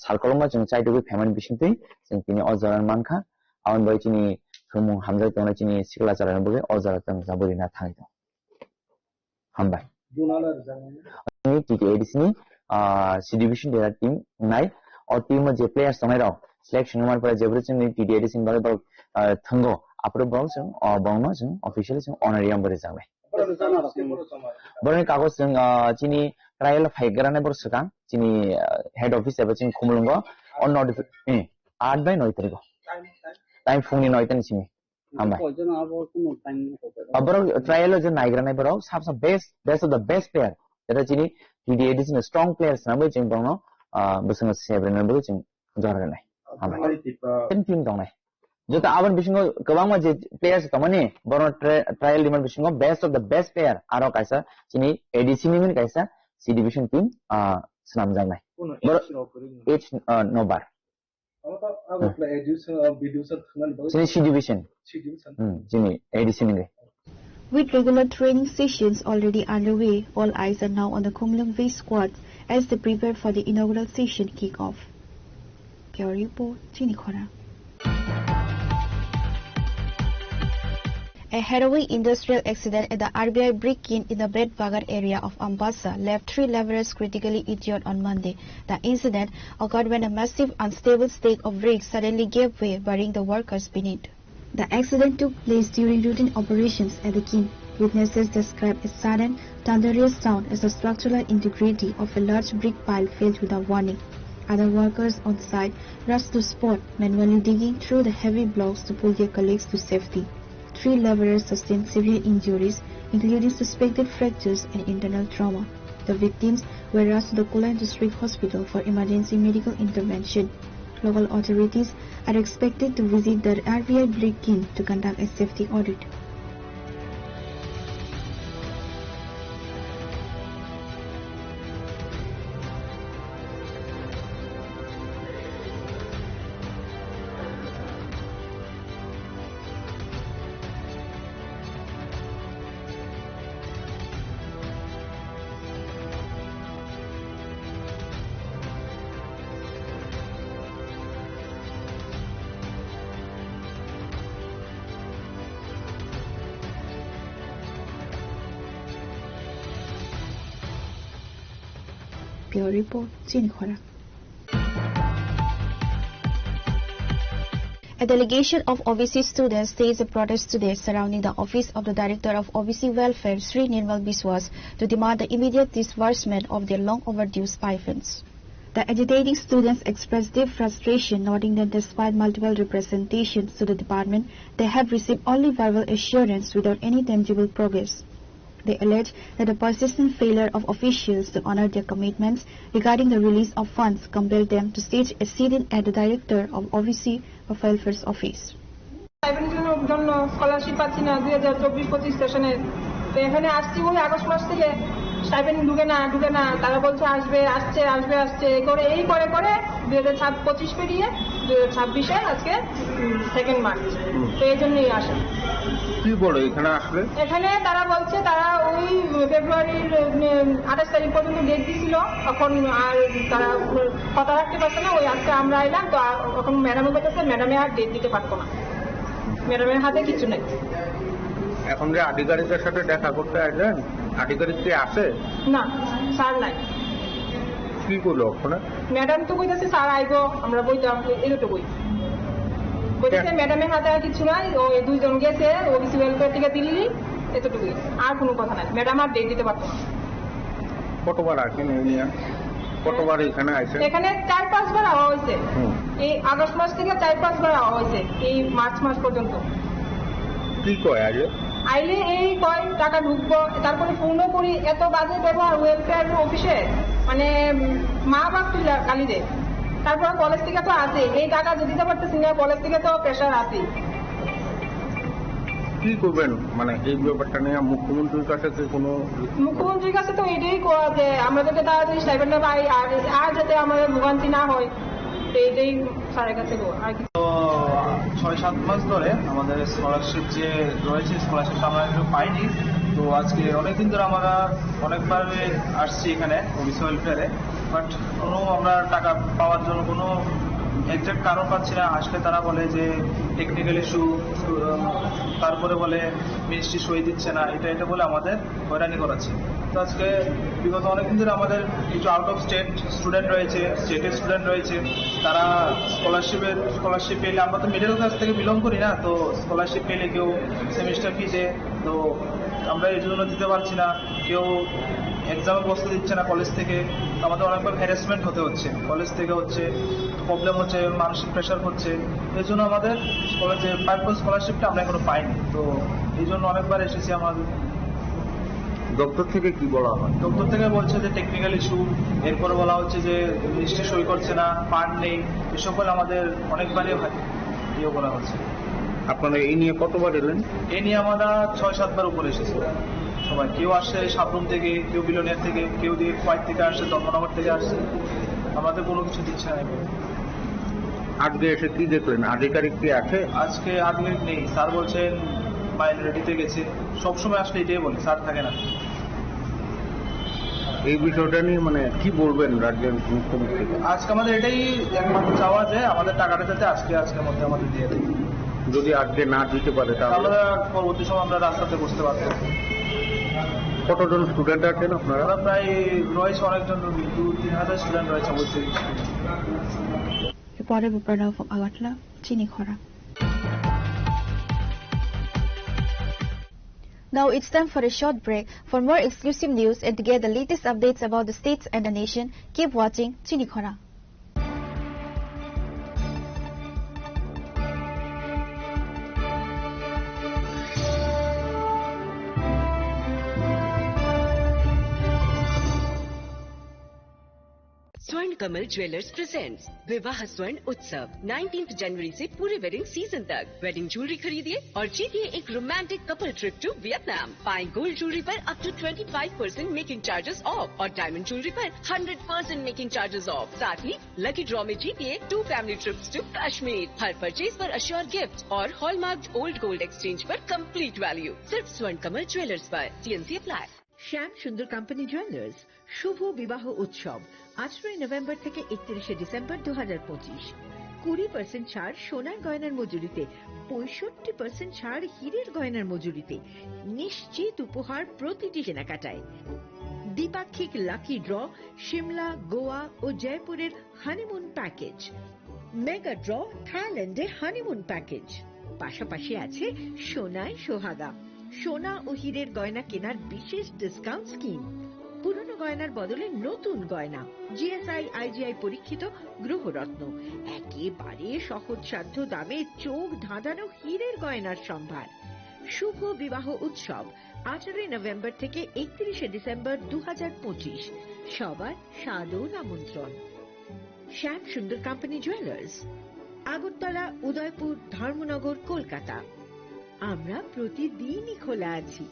salkolongma jeng chaidoi phaman bisingtei jeng tini ojaran manka awan bai jini thumung hamjai tongna jini sikla charan bagi ojara tang jaburi na thang to hambai TTADC ni C division dera team nai o team je players tongai rok selection man pare jebru jeng TTADC ni bagai thango apro bong jeng bongno jeng officially jeng honorarium bari jabai Boroni kagos jeng jini trial phaigrane bor sakang jini head office eba jing khumulungo on notification 8 bai 9 tarik time fungni 9 tan simi ambai abro trial je naigrane bor sab best of the best player eta jini TDADC ni strong players na bai jing dong no busung seven na bai jing jar nai ten team dong nai jota aban bisingo gobang ma je players tamani bono trial diman bisingo best of the best player aro kaisa chini ADC ni min kaisa C division team senam jang nai age no bar chini C division chini ADC ni
With regular training sessions already underway, all eyes are now on the Kumlung V squads as they prepare for the inaugural session kick-off. Pure report, Chini Khora. A harrowing industrial accident at the RBI brick kiln in the Breadbagar area of Ambassa left 3 laborers critically injured on Monday. The incident occurred when a massive unstable stack of bricks suddenly gave way, burying the workers beneath. The accident took place during routine operations at the kiln. Witnesses described a sudden, thunderous sound as the structural integrity of a large brick pile failed without warning. Other workers on site rushed to spot, manually digging through the heavy blocks to pull their colleagues to safety. 3 laborers sustained severe injuries, including suspected fractures and internal trauma. The victims were rushed to the Kulan District Hospital for emergency medical intervention. Local authorities are expected to visit the RBI brick kiln to conduct a safety audit. Pure report, Chini Khora. A delegation of OBC students staged a protest today surrounding the office of the Director of OBC Welfare, Sri Nirmal Biswas, to demand the immediate disbursement of their long overdue stipends. The agitating students expressed deep frustration, noting that despite multiple representations to the department, they have received only verbal assurance without any tangible progress. They allege that the persistent failure of officials to honor their commitments regarding the release of funds compelled them to stage a sit-in at the Director of OBC Welfare's office.
Scholarship পাচ্ছি না 2024-25 সেশনে, তো এখানে আসছি ওই August মাস থেকে stipend ঢুকে না তারা বলছে আসবে করে এই করে 2025 পেরিয়ে 2026-এ আজকে 2 মার্চ, তো এই জন্যই আসে।
কি বলে এখানে আসলে? এখানে
তারা বলছে তারা ওই ফেব্রুয়ারির 28 তারিখ পর্যন্ত ডেট দিছিল, এখন আর তারা কথা রাখতে পারছে না। ওই আজকে আমরা এলাম, তো এখন ম্যাডামও বলতেছে ম্যাডামে আর ডেট দিতে পারতো না, ম্যাডামের হাতে কিছু নেই।
এখন যে আধিকারিকের সাথে দেখা করতে আসলেন, আধিকারিক কি আছে? না,
স্যার নাই।
কি করলো ওখানে?
ম্যাডাম তো কইতাছে স্যার আইবো, আমরা বইতাম, এতটুকুই বলতেছে। ম্যাডামের হাতে আর কিছু নাই, ওই 2 জন গেছে ওবিসি ওয়েলফেয়ার থেকে দিল্লি, এতটুকুই, আর কোনো কথা নাই। ম্যাডাম আর ডেট দিতে পারতো না।
কতবার আসেন ইউনিয়ন? কতবার এখানে আইছে?
এখানে 4-5 বার আওয়া হয়েছে, এই আগস্ট মাস থেকে 4-5 বার আওয়া হয়েছে, এই মার্চ মাস পর্যন্ত।
কি কয়
আইলে এই কয় টাকা ঢুকবো, তারপরে পূর্ণ করি, এত বাজে ব্যবহার ওয়েলফেয়ার অফিসে, মানে মা বাপ তুই গালি দেয়। তারপরে কলেজ থেকে তো আছে, এই টাকা যদি দিতে পারতেছি না, কলেজ থেকে তো প্রেশার আছে।
কি করবেন মানে এই ব্যাপারটা নিয়ে মুখ্যমন্ত্রীর কাছে কোনো?
মুখ্যমন্ত্রীর কাছে তো এটাই কোয়া যে আমরা যাতে তাড়াতাড়ি স্টাইপেন্ডটা পাই, আর যাতে আমাদের ভোগান্তি না হয়, এইটাই স্যারের কাছে আর কি।
6-7 মাস ধরে আমাদের স্কলারশিপ যে রয়েছে, স্কলারশিপটা আমরা একটু পাইনি। তো আজকে অনেকদিন ধরে আমরা অনেকবার আসছি এখানে ওবিসি ওয়েলফেয়ারে, বাট কোনো আমরা টাকা পাওয়ার জন্য কোনো এক্সাক্ট কারণ পাচ্ছি না। আসলে তারা বলে যে টেকনিক্যাল ইস্যু, তারপরে বলে মিনিস্ট্রি সই দিচ্ছে না, এটা বলে আমাদের হয়রানি করাচ্ছে। তো আজকে বিগত অনেকদিন ধরে আমাদের কিছু আউট অফ স্টেট স্টুডেন্ট রয়েছে, স্টেটের স্টুডেন্ট রয়েছে, তারা স্কলারশিপ পেলে, আমরা তো মিডল ক্লাস থেকে বিলং করি না, তো স্কলারশিপ পেলে কেউ সেমিস্টার ফি দেয়, তো আমরা এই জন্য দিতে পারছি না। কেউ এক্সামে বসতে দিচ্ছে না কলেজ থেকে, আমাদের অনেকবার হ্যারাসমেন্ট হতে হচ্ছে, কলেজ থেকে হচ্ছে, প্রবলেম হচ্ছে, মানসিক প্রেশার হচ্ছে। এই জন্য আমাদের কলেজে স্কলারশিপটা আমরা এখনো পাইনি। তো এই জন্য অনেকবার এসেছি আমাদের। দপ্তর থেকে কি বলা হয়? দপ্তর থেকে বলছে যে টেকনিক্যাল ইস্যু, এরপরে বলা হচ্ছে যে লিস্টে সই করছে না, ফান্ড নেই, এসব বলে আমাদের অনেকবারই ইয়ে বলা হচ্ছে।
আপনারা এই নিয়ে কতবার এলেন?
এই নিয়ে আমরা 6-7 বার উপরে এসেছি সবাই। কেউ আসছে সাবরুম থেকে, কেউ বিলোনিয়ার থেকে, কেউ দিয়ে কোয়াইট থেকে আসছে, ধর্মনগর থেকে আসছে, আমাদের কোনো কিছু দিচ্ছে না।
আজকে এসে কি দেখলেন? আধিকারিক কি আছে?
আজকে আধিকারিক নেই, স্যার বলছেন মাইল রেডিতে গেছে। সবসময় আসলে এটাই বলে, স্যার থাকে না।
এই বিষয়টা নিয়ে মানে কি বলবেন রাজ্যের মুখ্যমন্ত্রী?
আজকে আমাদের এটাই একমাত্র চাওয়া যে আমাদের টাকাটা যাতে আজকের মধ্যে আমাদের দিয়ে দেয়।
যদি আজকে না দিতে পারে তাহলে
আমরা পরবর্তী সময় আমরা রাস্তাতে বসতে পারবো।
কতজন স্টুডেন্ট আছেন আপনারা?
প্রায় রয়েছে অনেকজন, 2-3,000 স্টুডেন্ট রয়েছে অবশ্যই।
Reporter Viprana from Agatla, Chini Khora. Now it's time for a short break. For more exclusive news and to get the latest updates about the states and the nation, keep watching Chini Khora.
स्वर्ण Kamal jewellers presents विवाह स्वर्ण उत्सव 19 जनवरी से पूरे wedding season तक। Wedding jewellery खरीदिए और जीतिए एक romantic couple trip to Vietnam. पाएं गोल्ड ज्वेलरी पर up to 25% making charges off और डायमंड ज्वेलरी पर 100% मेकिंग चार्जेस ऑफ। साथ ही लकी ड्रॉ में जीतिए 2 फैमिली ट्रिप्स टू कश्मीर। हर परचेज पर अश्योर गिफ्ट और हॉलमार्क ओल्ड गोल्ड एक्सचेंज पर कंप्लीट वैल्यू। सिर्फ स्वर्ण कमल ज्वेलर्स पर। TNC apply. Shyam Sundar company jewellers শুভ বিবাহ উৎসব 18 নভেম্বর থেকে 31 ডিসেম্বর 2025। 20% ছাড় সোনার গয়নার মজুরিতে, 65% ছাড় হীরের গয়নার মজুরিতে, নিশ্চিত উপহার প্রতিটি কেনাকাটায়। দ্বিপাক্ষিক লাকি ড্র, শিমলা, গোয়া ও জয়পুরের হানিমুন প্যাকেজ, মেগা ড্র, থাইল্যান্ডে হানিমুন প্যাকেজ। পাশাপাশি আছে সোনায় সোহাগা, সোনা ও হীরের গয়না কেনার বিশেষ ডিসকাউন্ট স্কিম। পুরনো গয়নার বদলে নতুন গয়না, GSI IGI পরীক্ষিত গ্রহরত্ন, একেবারে সহজসাধ্য দামে চোখ ধাঁধানো হীরের গয়নার সম্ভার। শুভ বিবাহ উৎসব 18 নভেম্বর থেকে 31 ডিসেম্বর 2025। সবার সাদর আমন্ত্রণ। শ্যাম সুন্দর কোম্পানি জুয়েলার্স, আগরতলা, উদয়পুর, ধর্মনগর, কলকাতা। আমরা প্রতিদিনই খোলা আছি।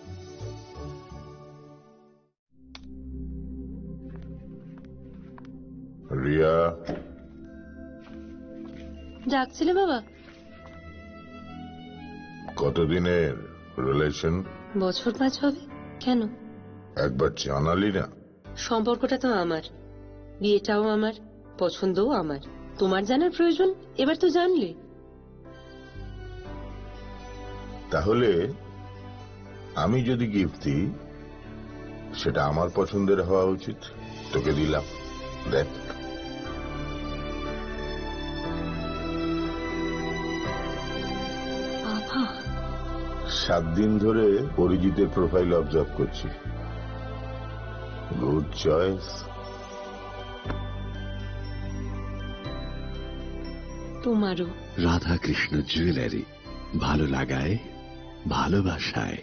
রিয়া,
ডাকছিলে বাবা?
কতদিনের রিলেশন?
বছর 5 হবে। কেন?
একবার জানালি না?
সম্পর্কটা তো আমার, বিয়েটাও আমার, পছন্দও আমার। তোমার জানার প্রয়োজন এবার তো জানলে।
তাহলে আমি যদি গিফট দিই সেটা আমার পছন্দের হওয়া উচিত। তোকে দিলাম, দেখ।
বাবা,
7 দিন ধরে অরিজিতের প্রোফাইল অবজার্ভ করছি। Good choice.
তোমারও।
রাধাকৃষ্ণ জুয়েলারি, ভালো লাগায় ভালোবাসায়।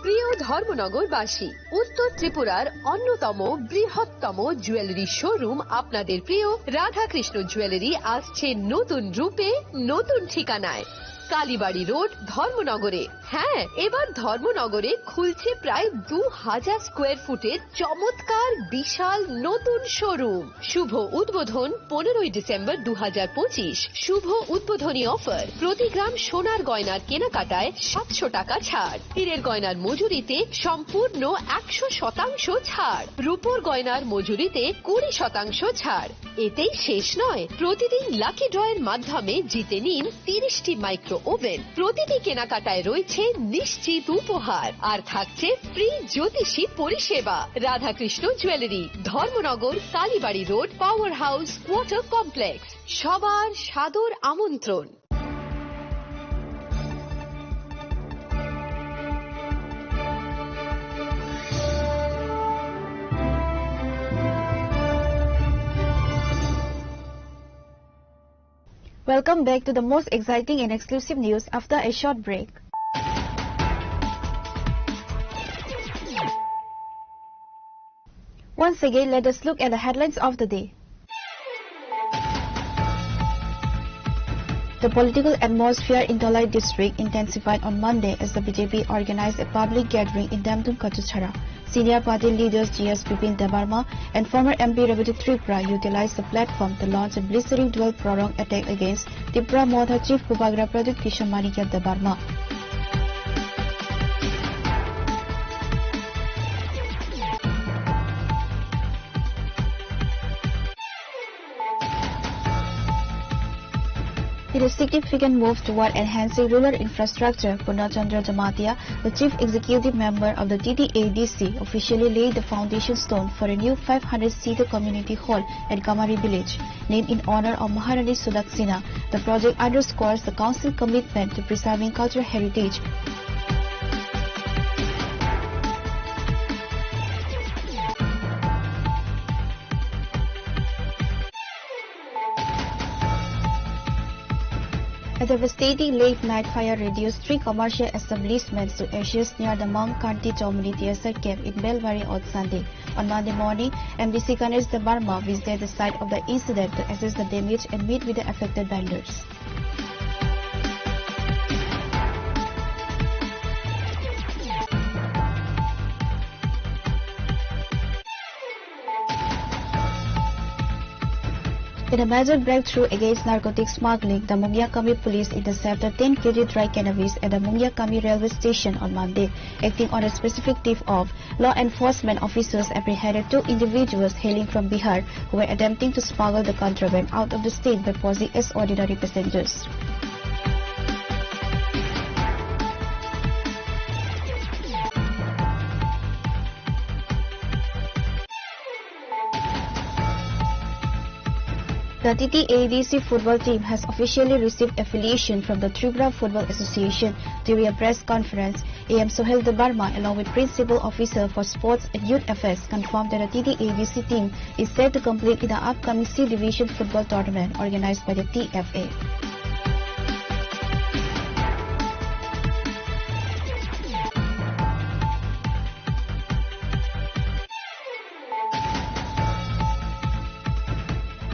প্রিয় ধর্মনগরবাসী, উত্তর ত্রিপুরার অন্যতম বৃহত্তম জুয়েলারি শোরুম আপনাদের প্রিয় রাধাকৃষ্ণ জুয়েলারি আসছে নতুন রূপে, নতুন ঠিকানায়। কালীবাড়ি রোড, ধর্মনগরে। হ্যাঁ, এবার ধর্মনগরে খুলছে প্রায় 2000 স্কোয়ার ফুটের চমৎকার বিশাল নতুন শোরুম। শুভ উদ্বোধন 15 ডিসেম্বর 2025। শুভ উদ্বোধনী অফার, প্রতি গ্রাম সোনার গয়নার কেনাকাটায় 700 টাকা ছাড়, হীরের গয়নার মজুরিতে সম্পূর্ণ 100% ছাড়, রূপোর গয়নার মজুরিতে 20% ছাড়। এতেই শেষ নয়, প্রতিদিন লাকি ড্রয়ের মাধ্যমে জিতে নিন 30টি মাইক্রো ওভেন। প্রতিটি কেনাকাটায় রয়েছে নিশ্চিত উপহার, আর থাকছে ফ্রি জ্যোতিষী পরিষেবা। Radhakrishna jewellery, Dharmanagar, Kalibari road, power house water complex. সবার সাদর আমন্ত্রণ।
Welcome back to the most exciting and exclusive news after a short break. Once again, let us look at the headlines of the day. The political atmosphere in Dalai district intensified on Monday as the BJP organized a public gathering in Damdum Katuchhara. Senior party leaders G.S. Bipin Debarma and former MP Rebecca Tripura utilized the platform to launch a blistering dual pronged attack against Tripura Modha Chief Pubagra Pradut Kishore Manikya Debarma. In a significant move toward enhancing rural infrastructure, Purnachandra Jamatia, the chief executive member of the TTADC, officially laid the foundation stone for a new 500-seater community hall at Kamari village. Named in honor of Maharani Sudaksina, the project underscores the council's commitment to preserving cultural heritage. A devastating late-night fire reduced 3 commercial establishments to ashes near the Mount Kanti Chomri TSR camp in Belwari on Sunday. On Monday morning, MDC Ganesh Debarma visited the site of the incident to assess the damage and meet with the affected vendors. In a major breakthrough against narcotic smuggling, the Mungyakami police intercepted 10 kg dry cannabis at the Mungyakami railway station on Monday. Acting on a specific tip-off, law enforcement officers apprehended 2 individuals hailing from Bihar who were attempting to smuggle the contraband out of the state by posing as ordinary passengers. The TTADC football team has officially received affiliation from the Tripura Football Association. During a press conference, AM Sohel Debarma, along with Principal Officer for Sports and Youth Affairs, confirmed that the TTADC team is set to compete in the upcoming C Division football tournament organized by the TFA.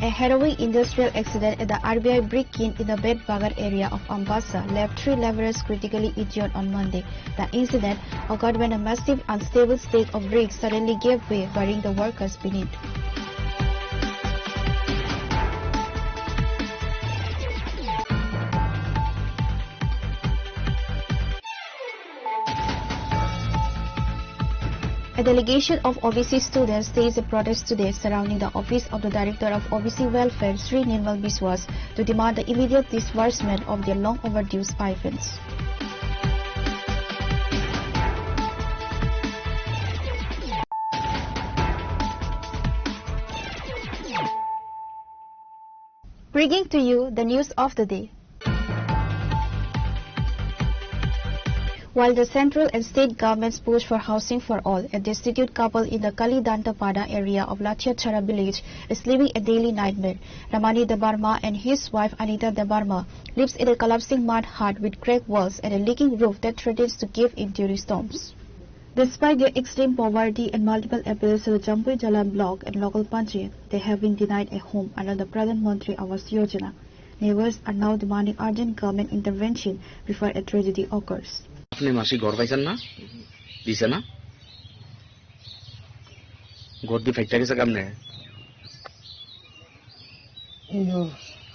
A harrowing industrial accident at the RBI brick kiln in the Bedbagar area of Ambassa left 3 laborers critically injured on Monday. The incident occurred when a massive unstable stack of bricks suddenly gave way, burying the workers beneath. A delegation of OBC students staged a protest today surrounding the office of the Director of OBC Welfare, Sri Nirmal Biswas, to demand the immediate disbursement of their long overdue stipends. Bringing to you the news of the day. While the central and state governments push for housing for all, a destitute couple in the Kalidantapada area of Lathiachara village is living a daily nightmare. Ramani Debarma and his wife Anita Debarma lives in a collapsing mud hut with cracked walls and a leaking roof that threatens to give in during storms. Despite their extreme poverty and multiple appeals to the Jampui Jala block and local panchayat, they have been denied a home under the Pradhan Mantri Awas Yojana. Neighbors are now demanding urgent government intervention before a tragedy occurs.
আপনি মাসি ঘর পাইছেন না দিছে না ঘর দি ফাইটা গেছে কেমনে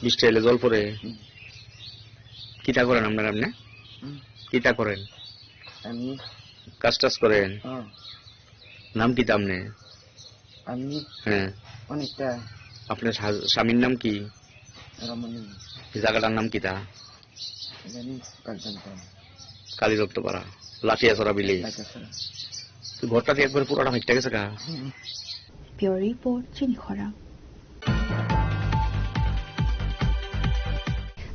বৃষ্টি এলে জল পড়ে কিটা করেন আপনার আপনি কিটা করেন
আমি
কাজ টাজ করেন নাম কি আপনি
আমি
হ্যাঁ
অনেকটা
আপনার স্বামীর নাম কি
রমণী
জায়গাটার নাম কিটা
জানি কালজানটা
কালীদত্তপাড়া লাঠিয়াছড়া ভিলেজ ঘরটা দিয়ে একবার পুরোটা ফাইটা গেছে গা
Pure Report, Chinikhora.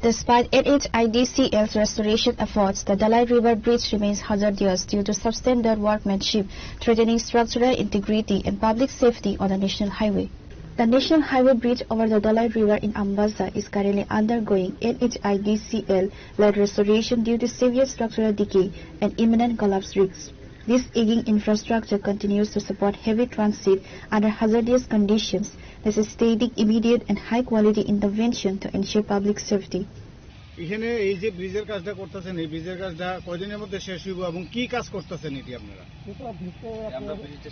Despite NHIDCL's restoration efforts, the Dalai River Bridge remains hazardous due to substandard workmanship, threatening structural integrity and public safety on the national highway. The National Highway Bridge over the Dalai River in Ambassa is currently undergoing NHIDCL-led restoration due to severe structural decay and imminent collapse risks. This aging infrastructure continues to support heavy transit under hazardous conditions, necessitating immediate and high-quality intervention to ensure public safety.
এখানে এই যে ব্রিজের কাজটা করতেছেন, এই ব্রিজের কাজটা কয়দিনের মধ্যে শেষ হইব এবং কি কাজ করতেছেন এটি আপনারা?
আমরা ব্রিজটা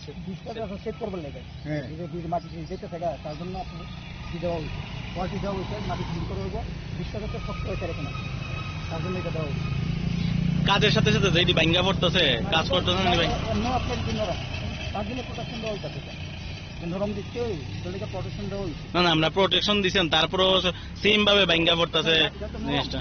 সেট করবো লাগে। হ্যাঁ, এই যে ব্রিজ মাটি যেতে থাকে তার জন্য আপনি কি দেওয়া হয়েছে, কোয়ালিটি দেওয়া হয়েছে, মাটি ক্লিন করে হইব, ব্রিজটা যাতে শক্ত হয়ে থাকে না, তার জন্য এটা দেওয়া হয়েছে।
কাজের সাথে সাথে যেটি ভাঙ্গা পড়তেছে, কাজ করতেছে না ভাই,
অন্য আপনার দিনরা তার জন্য প্রোটেকশন দেওয়া হয়েছে। নরম দিচ্ছে ওইটাকে প্রোটেকশন দেওয়া হয়েছে।
না না, আমরা প্রোটেকশন দিছেন, তারপরও সেম ভাবে ভাঙ্গা পড়তেছে জিনিসটা।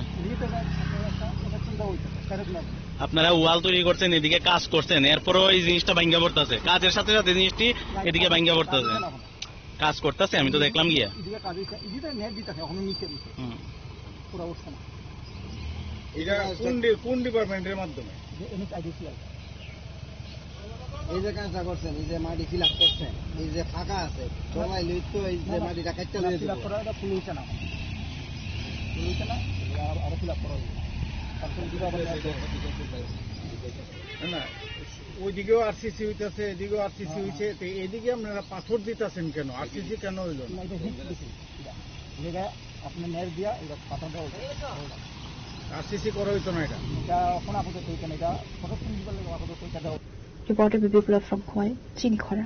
আপনারা ওয়াল তৈরি করছেন, এদিকে কাজ করছেন, এরপরও এই জিনিসটা ভাঙ্গা পড়তেছে। কাজের সাথে সাথে জিনিসটি এদিকে ভাঙ্গা পড়তেছে, কাজ করতেছে, আমি তো দেখলাম গিয়া।
এটা কোন ডিপার্টমেন্টের মাধ্যমে
এই যে কাজটা করছেন, এই যে মাটি ফিল আপ করছেন, এই যে ফাঁকা আছে চলাই লই তো এই যে মাটিটা কাটতে লই ফিল আপ করা, এটা ফুল হইছে না, ফুল হইছে না, আরো ফিল আপ করা হইছে। তারপর দিকে আবার
না, ওইদিকেও আরসিসি হইতেছে, এদিকেও আরসিসি হইছে, তো এদিকে আপনারা পাথর দিতেছেন কেন? আরসিসি কেন হইল না?
এটা হিট দিছি, এটা আপনি নেট দিয়া এটা পাথর দেওয়া হইছে,
আরসিসি করা হইতো না। এটা
এখন আপাতত হইছে না, এটা প্রোটেকশন দিবার লাগে আপাতত এটা দেওয়া।
Reported by people from Khoi, Chinikhora.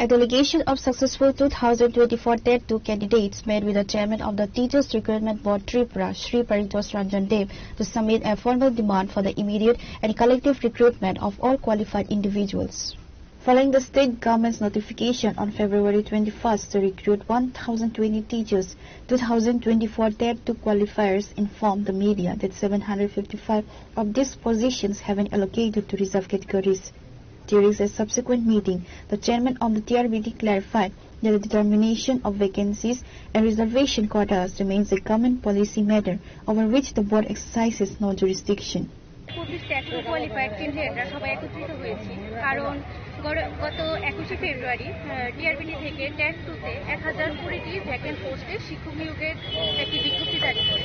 A delegation of successful 2024 TET 2 candidates met with the chairman of the Teachers Recruitment Board Tripura, Sri Paritos Ranjan Dev, to submit a formal demand for the immediate and collective recruitment of all qualified individuals. Following the state government's notification on February 21st to recruit 1,020 teachers, 2024 TET 2 qualifiers informed the media that 755 of these positions have been allocated to reserved categories. During a subsequent meeting, the chairman of the TRBT clarified that the determination of vacancies and reservation quotas remains a government policy matter over which the board exercises no jurisdiction.
Qualified ক্যান্ডিডেটরা সবাই একত্রিত হয়েছি, কারণ গত 21শে ফেব্রুয়ারি TRBT থেকে ট্যাট 2-তে 1020টি vacant পোস্টে শিক্ষক নিয়োগের একটি বিজ্ঞপ্তি জারি করে,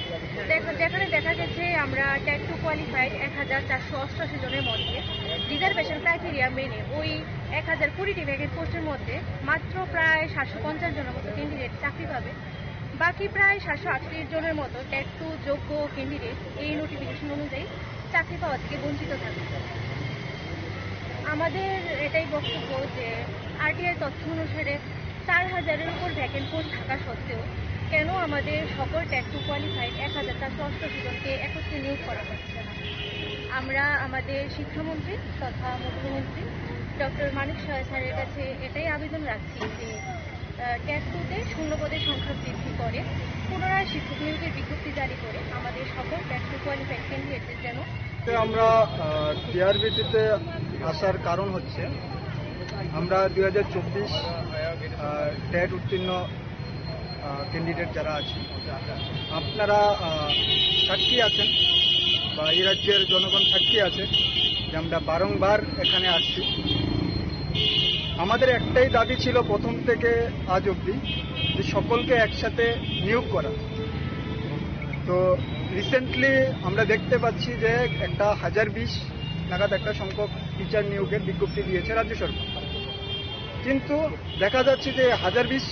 যেখানে দেখা গেছে আমরা ট্যাট 2 কোয়ালিফাইড 1488 জনের মধ্যে রিজার্ভেশন ক্রাইটেরিয়া মেনে ওই 1020টি ভ্যাকেন্ট পোস্টের মধ্যে মাত্র প্রায় 750 জনের মতো ক্যান্ডিডেট চাকরি পাবে। বাকি প্রায় 738 জনের মতো ট্যাট 2 যোগ্য ক্যান্ডিডেট এই নোটিফিকেশন অনুযায়ী চাকরি পাওয়া থেকে বঞ্চিত থাকবে। আমাদের এটাই বক্তব্য যে আরটিআই তথ্য অনুসারে 4000-এর উপর ভ্যাকেন্ট পোস্ট থাকা সত্ত্বেও কেন আমাদের সকল ট্যাট 2 কোয়ালিফাইড 1488 জনকে একত্রে নিয়োগ করা হচ্ছে না। আমরা আমাদের শিক্ষামন্ত্রী তথা মুখ্যমন্ত্রী ডক্টর মানিক সাহা স্যারের কাছে এটাই আবেদন রাখছি যে ট্যাট 2-তে শূন্যপদের সংখ্যা বৃদ্ধি করে পুনরায় শিক্ষক নিয়োগের বিজ্ঞপ্তি জারি করে আমাদের সকল ট্যাট 2 কোয়ালিফাইড ক্যান্ডিডেটদের যেন।
আমরা টিআরবিটিতে আসার কারণ হচ্ছে আমরা 2024 ট্যাট উত্তীর্ণ ক্যান্ডিডেট যারা আছি, আপনারা সাক্ষী আছেন বা এই রাজ্যের জনগণ সাক্ষী আছে যে আমরা বারংবার এখানে আসছি। আমাদের একটাই দাবি ছিল প্রথম থেকে আজ অবধি যে সকলকে একসাথে নিয়োগ করা। তো রিসেন্টলি আমরা দেখতে পাচ্ছি যে একটা 1020 নাগাদ একটা সংখ্যক টিচার নিয়োগের বিজ্ঞপ্তি দিয়েছে রাজ্য সরকার, কিন্তু দেখা যাচ্ছে যে 1020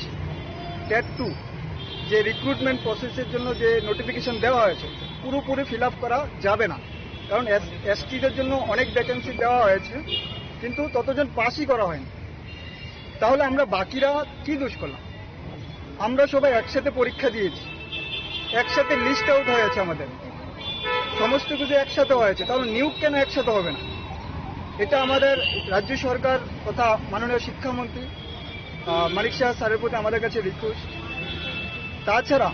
ট্যাট 2 যে রিক্রুটমেন্ট প্রসেসের জন্য যে নোটিফিকেশন দেওয়া হয়েছে পুরোপুরি ফিল আপ করা যাবে না, কারণ এসটিদের জন্য অনেক ভ্যাকেন্সি দেওয়া হয়েছে কিন্তু ততজন পাসই করা হয়নি। তাহলে আমরা বাকিরা কি দোষ করলাম? আমরা সবাই একসাথে পরীক্ষা দিয়েছি, একসাথে লিস্ট আউট হয়েছে, আমাদের সমস্ত কিছু একসাথে হয়েছে, তাহলে নিয়োগ কেন একসাথে হবে না? এটা আমাদের রাজ্য সরকার তথা মাননীয় শিক্ষামন্ত্রী মানিক সাহা স্যারের প্রতি আমাদের কাছে রিকোয়েস্ট। তাছাড়া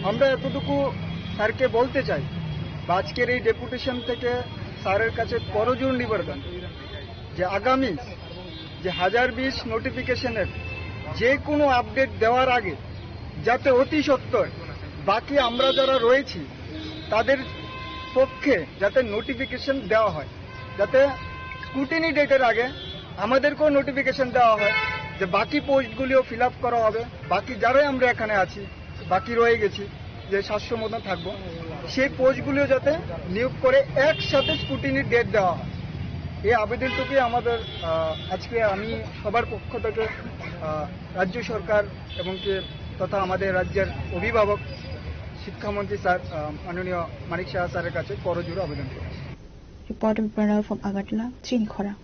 আমরা এতটুকু স্যারকে বলতে চাই বা আজকের এই ডেপুটেশন থেকে স্যারের কাছে করজোড় নিবেদন যে আগামী যে 1020 নোটিফিকেশনের যে কোনো আপডেট দেওয়ার আগে যাতে অতি সত্বর বাকি আমরা যারা রয়েছি তাদের পক্ষে যাতে নোটিফিকেশন দেওয়া হয়, যাতে স্ক্রুটিনি ডেটের আগে আমাদেরকেও নোটিফিকেশন দেওয়া হয় যে বাকি পোস্টগুলিও ফিল আপ করা হবে, বাকি যারাই আমরা এখানে আছি বাকি রয়ে গেছি যে 700 মতন থাকবো সেই পোস্টগুলো যাতে নিয়োগ করে একসাথে স্কুটিনির ডেট দেওয়া হয়। এই আবেদনটুকুই আমাদের আজকে আমি সবার পক্ষ থেকে রাজ্য সরকার এবং তথা আমাদের রাজ্যের অভিভাবক শিক্ষামন্ত্রী স্যার মাননীয় মানিক সাহা স্যারের কাছে করজোড়ে আবেদন করেছি।
Reporter Pranal from Agartala, Chinikhora.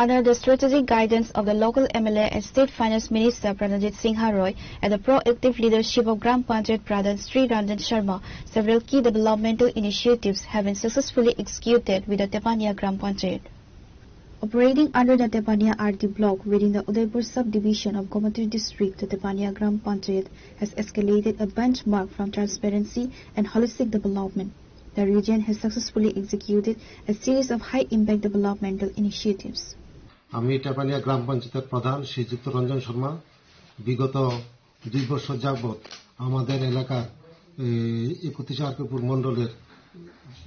Under the strategic guidance of the local MLA and State Finance Minister Pranajit Singha Roy and the proactive leadership of Gram Panchayat Pradhan Sri Ranjan Sharma, several key developmental initiatives have been successfully executed with the Tepania Gram Panchayat. Operating under the Tepania RT block within the Udaipur subdivision of Gomatri district, the Tepania Gram Panchayat has escalated a benchmark from transparency and holistic development. The region has successfully executed a series of high-impact developmental initiatives.
আমি টেপানিয়া গ্রাম পঞ্চায়েতের প্রধান শ্রীযুক্ত রঞ্জন শর্মা বিগত 2 বছর যাবৎ আমাদের এলাকার 31 আরপিপুর মণ্ডলের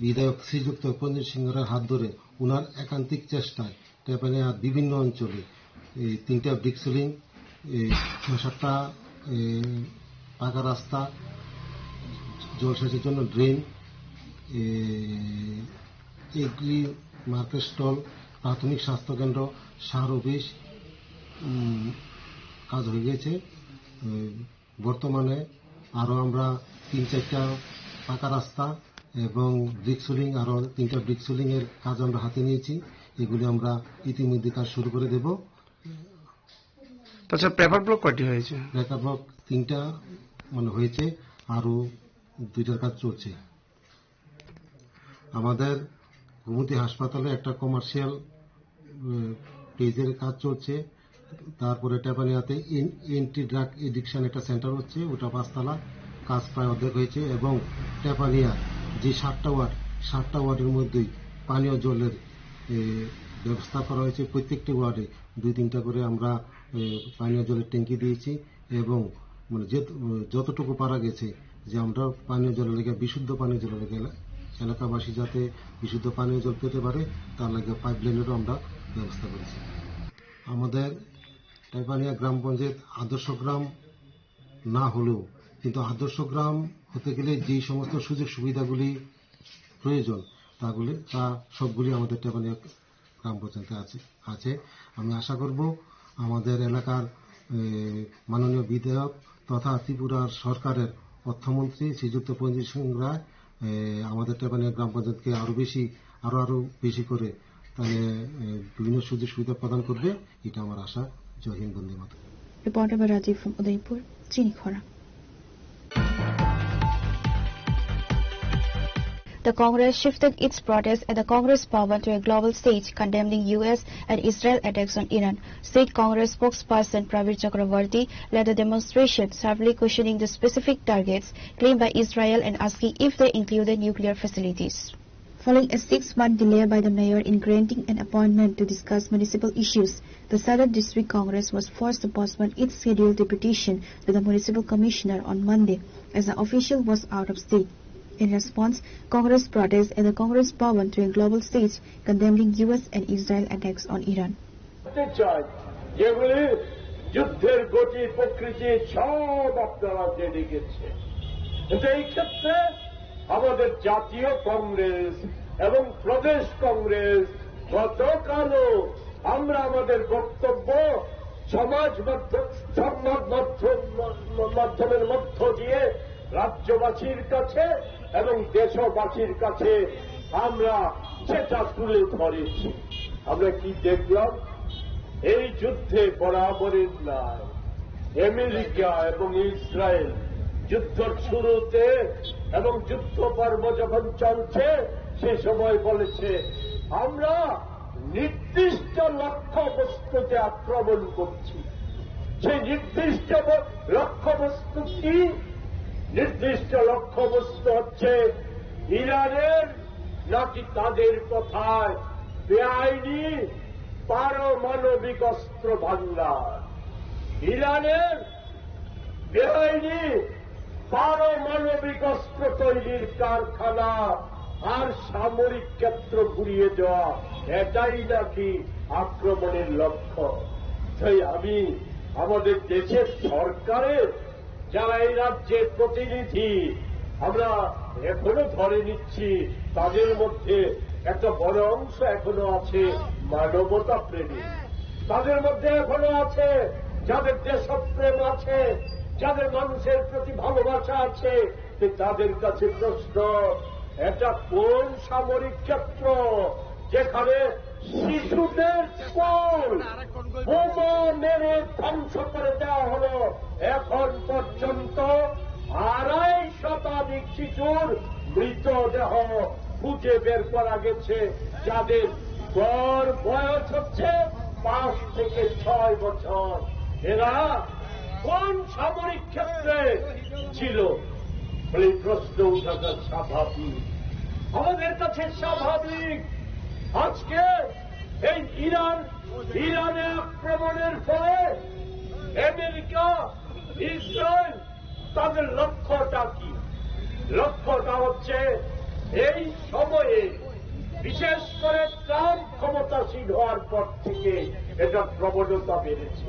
বিধায়ক শ্রীযুক্ত পঞ্জিত সিংহের হাত ধরে উনার একান্তিক চেষ্টায় টেপানিয়ার বিভিন্ন অঞ্চলে 3টা ব্রিক্সলিং 6-7টা পাকা রাস্তা, জলসেচের জন্য ড্রেন, এগ্রি মার্কেট স্টল, প্রাথমিক স্বাস্থ্যকেন্দ্র, সার অফিস কাজ হয়ে গেছে। বর্তমানে আরো আমরা 3-4টা পাকা রাস্তা এবং ব্রিক্সলিং আরো 3টা ব্রিক্সলিং এর কাজ আমরা হাতে নিয়েছি। এগুলি আমরা ইতিমধ্যে কাজ শুরু করে দেব।
তাছাড়া পেপার ব্লক কয়টি হয়েছে?
পেপার ব্লক 3টা হয়েছে, আরো 2টার কাজ চলছে। আমাদের গোমতী হাসপাতালে একটা কমার্শিয়াল পেজের কাজ চলছে। তারপরে টেপানিয়াতে এন্টি ড্রাগ এডিকশন একটা সেন্টার হচ্ছে, ওটা 5তলা, কাজ প্রায় অর্ধেক হয়েছে। এবং টেপানিয়া যে 7টা ওয়ার্ডের মধ্যেই পানীয় জলের ব্যবস্থা করা হয়েছে। প্রত্যেকটি ওয়ার্ডে 2-3টা করে আমরা পানীয় জলের ট্যাঙ্কি দিয়েছি এবং যতটুকু পারা গেছে যে আমরা পানীয় জলের লেগে, বিশুদ্ধ পানীয় জলের লেগে এলাকাবাসী যাতে বিশুদ্ধ পানীয় জল পেতে পারে তার লাগে পাইপলাইনেরও আমরা ব্যবস্থা করেছি। আমাদের টেপানিয়া গ্রাম পঞ্চায়েত আদর্শ গ্রাম না হলেও কিন্তু আদর্শ গ্রাম হতে গেলে যে সমস্ত সুযোগ সুবিধাগুলি প্রয়োজন তা সবগুলি আমাদের টেপানিয়া গ্রাম পঞ্চায়েতে আছে। আমি আশা করব আমাদের এলাকার মাননীয় বিধায়ক তথা ত্রিপুরার সরকারের অর্থমন্ত্রী শ্রীযুক্ত পঞ্জিত সিং রায় আমাদের টেপানিয়া গ্রাম পঞ্চায়েতকে আরো বেশি করে তাহলে বিভিন্ন সুযোগ সুবিধা প্রদান করবে, এটা আমার আশা। জয় হিন্দ, বন্দে মাতরম।
Reporter Rajiv from Udaipur, Chinikhora. The Congress shifted its protest at the Congress Bhavan to a global stage, condemning U.S. and Israel attacks on Iran. State Congress spokesperson Pravir Chakravarti led the demonstration, sharply questioning the specific targets claimed by Israel and asking if they included nuclear facilities. Following a 6-month delay by the mayor in granting an appointment to discuss municipal issues, the Southern District Congress was forced to postpone its scheduled deputation to the municipal commissioner on Monday, as the official was out of state. In response, Congress protested at the Congress Bhavan to a global stage, condemning U.S. and Israel attacks on Iran.
যেগুলি যুদ্ধের গতি প্রকৃতি সব আপনারা জেনে গেছে, কিন্তু এই ক্ষেত্রে আমাদের জাতীয় কংগ্রেস এবং প্রদেশ কংগ্রেস গতকালও আমরা আমাদের বক্তব্য সংবাদ মাধ্যমের মধ্য দিয়ে রাজ্যবাসীর কাছে এবং দেশবাসীর কাছে আমরা সেটা তুলে ধরেছি। আমরা কি দেখলাম? এই যুদ্ধে বরাবরের নাই আমেরিকা এবং ইসরায়েল যুদ্ধের শুরুতে এবং যুদ্ধ পর্ব যখন চলছে সে সময় বলেছে আমরা নির্দিষ্ট লক্ষ্যবস্তুতে আক্রমণ করছি। সেই নির্দিষ্ট লক্ষ্যবস্তু কি? নির্দিষ্ট লক্ষ্যবস্তু হচ্ছে ইরানের নাকি তাদের কথায় বেআইনি পারমাণবিক অস্ত্র ভান্ডার, ইরানের বেআইনি পারমাণবিক অস্ত্র তৈরির কারখানা আর সামরিক ক্ষেত্র ঘুরিয়ে দেওয়া, এটাই নাকি আক্রমণের লক্ষ্য। তাই আমি আমাদের দেশের সরকারের যারা এই রাজ্যের প্রতিনিধি আমরা এখনো ধরে নিচ্ছি তাদের মধ্যে একটা বড় অংশ এখনো আছে মানবতা প্রেমী, তাদের মধ্যে এখনো আছে যাদের দেশপ্রেম আছে, যাদের মানুষের প্রতি ভালোবাসা আছে। তাদের কাছে প্রশ্ন, এটা কোন সামরিক ক্ষেত্র যেখানে শিশুদের স্কুল বোমা মেরে ধ্বংস করে দেওয়া হলো? এখন পর্যন্ত 250 শতাধিক শিশুর মৃতদেহ খুঁজে বের করা গেছে, যাদের গড় বয়স হচ্ছে 5 থেকে 6 বছর। এরা কোন সামরিক ক্ষেত্রে ছিল? এই প্রশ্ন উঠাটা স্বাভাবিক, আমাদের কাছে স্বাভাবিক। আজকে এই ইরানে আক্রমণের ফলে আমেরিকা, ইসরায়েল তাদের লক্ষ্যটা কি? লক্ষ্যটা হচ্ছে এই সময়ে, বিশেষ করে ট্রাম্প ক্ষমতাসীন হওয়ার পর থেকে এটা প্রবণতা বেড়েছে।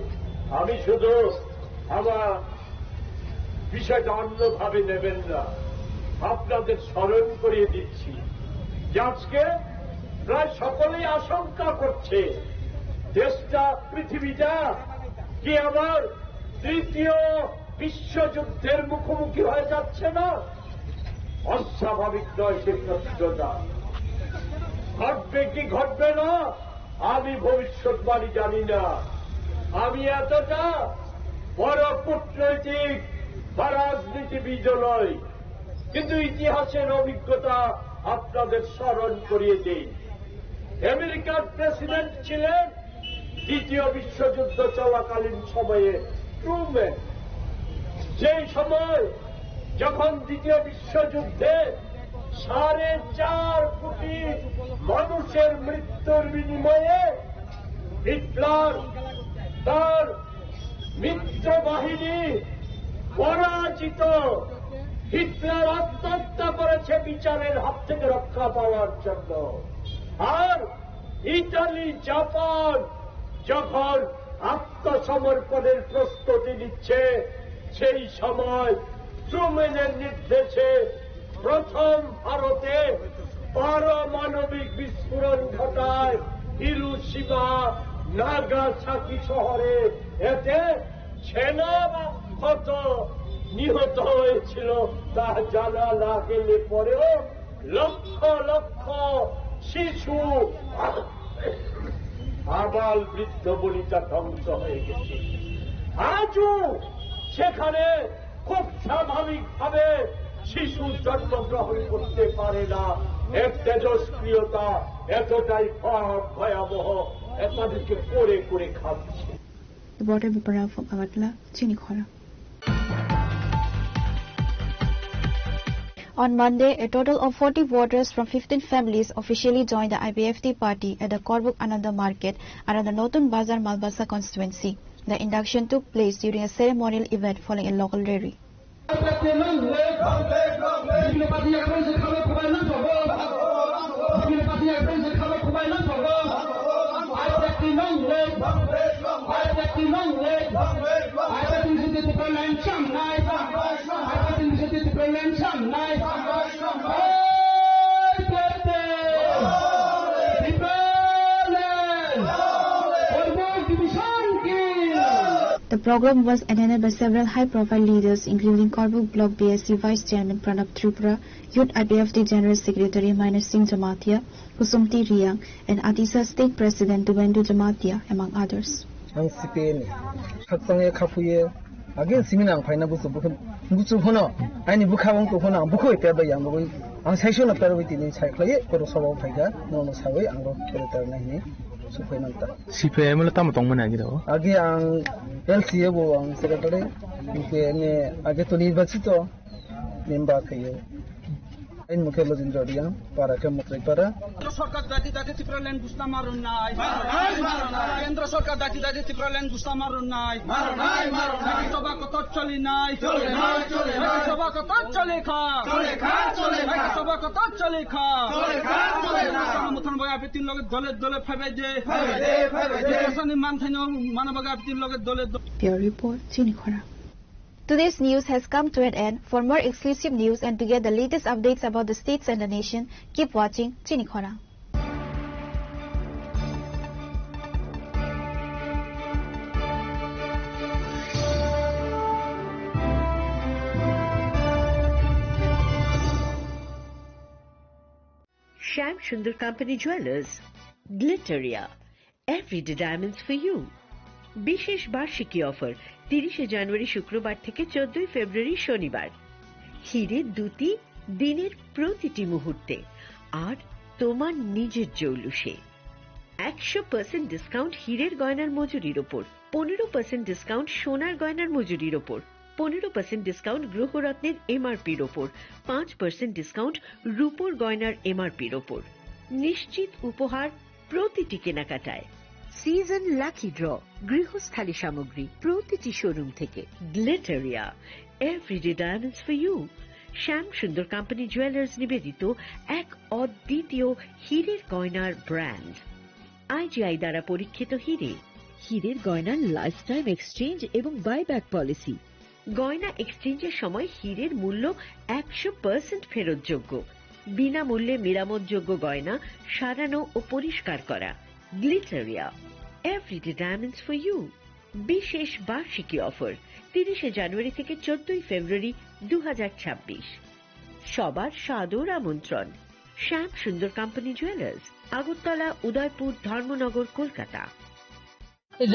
আমি শুধু আমার বিষয়টা অন্যভাবে নেবেন না, আপনাদের স্মরণ করিয়ে দিচ্ছি যে আজকে প্রায় সকলেই আশঙ্কা করছে দেশটা, পৃথিবীটা কি আবার 3য় বিশ্বযুদ্ধের মুখোমুখি হয়ে যাচ্ছে না? অস্বাভাবিক নয় সে প্রশ্নটা। ঘটবে কি ঘটবে না আমি ভবিষ্যৎবাণী জানি না, আমি এতটা বড় কূটনৈতিক বা রাজনীতিবিদ নয়, কিন্তু ইতিহাসের অভিজ্ঞতা আপনাদের স্মরণ করিয়ে দিই। আমেরিকার প্রেসিডেন্ট ছিলেন 2য় বিশ্বযুদ্ধ চলাকালীন সময়ে ট্রুম্যান। সেই সময় যখন 2য় বিশ্বযুদ্ধে 4.5 কোটি মানুষের মৃত্যুর বিনিময়ে হিটলার তার মিত্র বাহিনী পরাজিত, হিটলার আত্মহত্যা করেছে বিচারের হাত থেকে রক্ষা পাওয়ার জন্য। আর ইতালি, জাপান যখন আত্মসমর্পণের প্রস্তুতি নিচ্ছে, সেই সময় ট্রুম্যানের নির্দেশে প্রথম ভারতে পারমাণবিক বিস্ফোরণ ঘটায় হিরোশিমা, নাগাসাকি শহরে। এতে সেনা কত নিহত হয়েছিল তা জানা না গেলে পরেও লক্ষ লক্ষ শিশু, আবাল বৃদ্ধ বনিতা ধ্বংস হয়ে গেছে। আজও সেখানে খুব স্বাভাবিকভাবে শিশু জন্মগ্রহণ করতে পারে না। এর তেজস্ক্রিয়তা এতটাই ভয়াবহ, তাদেরকে করে করে খাচ্ছে।
On Monday, a total of 40 voters from 15 families officially joined the IBFT party at the Korbuk Ananda Market around the Notun Bazar Malbasa constituency. The induction took place during a ceremonial event following a local rally. The program was attended by several high-profile leaders, including Korbuk Block BSC Vice Chairman Pranab Tripura, Youth IBFT General Secretary Minor Singh Jamatia, Kusumti Riyang, and Atisa State President Dubendu Jamatia, among others.
Ang CPN, Hatsangye Kapuye, again Siminang Paina Busu Hono, Ani Bukawang to Hona, Buko Peba Yangoy, ang session of Perawiti in Cyclay, Korosawa Pega, no Sawe, Ango, Peretani.
CPM lo tama tong mana gitu.
Agi ang LCA bo ang secretary ini agi to university member kayo. Ain mukhe lo jindo dia para ke mukhe para.
সরকার দাদি দাদি ত্রিপুরাল্যান্ড গুস্তা মারুন নাই কেন্দ্র সরকার দাদি দাদি ত্রিপুরাল্যান্ড গুস্তা মারুন নাই সভা কত চলি নাই সভা কত চলে খা সভা কত চলে খা মতন বগা তিন লগে দলে দলে ফাইবে যে মান থাইনো মানবগা তিন লগে দলে
Pure report, Chini Khora. Today's news has come to an end. For more exclusive news and to get the latest updates about the states and the nation, keep watching Chinikhora.
Shyam Sundar Company Jewelers, Glitteria, Everyday Diamonds for You. বিশেষ বার্ষিকী offer 30 জানুয়ারি শুক্রবার থেকে 14 ফেব্রুয়ারি শনিবার। হীরের দুটি দিনের প্রতিটি মুহূর্তে আর তোমার নিজের জৌলুসে। 100% ডিসকাউন্ট হীরের গয়নার মজুরির ওপর, 15% ডিসকাউন্ট সোনার গয়নার মজুরির ওপর, 15% ডিসকাউন্ট গ্রহরত্নের এমআরপির ওপর, 5% ডিসকাউন্ট রূপোর গয়নার এমআরপির ওপর। নিশ্চিত উপহার প্রতিটি কেনাকাটায়। সিজন লাকি ড্র গৃহস্থালী সামগ্রী প্রতিটি শোরুম থেকে। Glitteria, everyday diamonds for you. Shyam Sundar company jewellers নিবেদিত এক অদ্বিতীয় হীরের গয়নার ব্র্যান্ড। আইজিআই দ্বারা পরীক্ষিত হীরে। হীরের গয়নার লাইফ টাইম এক্সচেঞ্জ এবং বাইব্যাক পলিসি। গয়না এক্সচেঞ্জের সময় হীরের মূল্য 100% ফেরতযোগ্য। বিনামূল্যে মেরামতযোগ্য গয়না সারানো ও পরিষ্কার করা। Glitteria, everyday diamonds for you. বিশেষ বার্ষিকী অফার 30 জানুয়ারি থেকে 14 ফেব্রুয়ারি 2026। সবার সাদর আমন্ত্রণ। শ্যাম Sundar company jewellers, Agartala, Udaipur, Dharmanagar, Kolkata.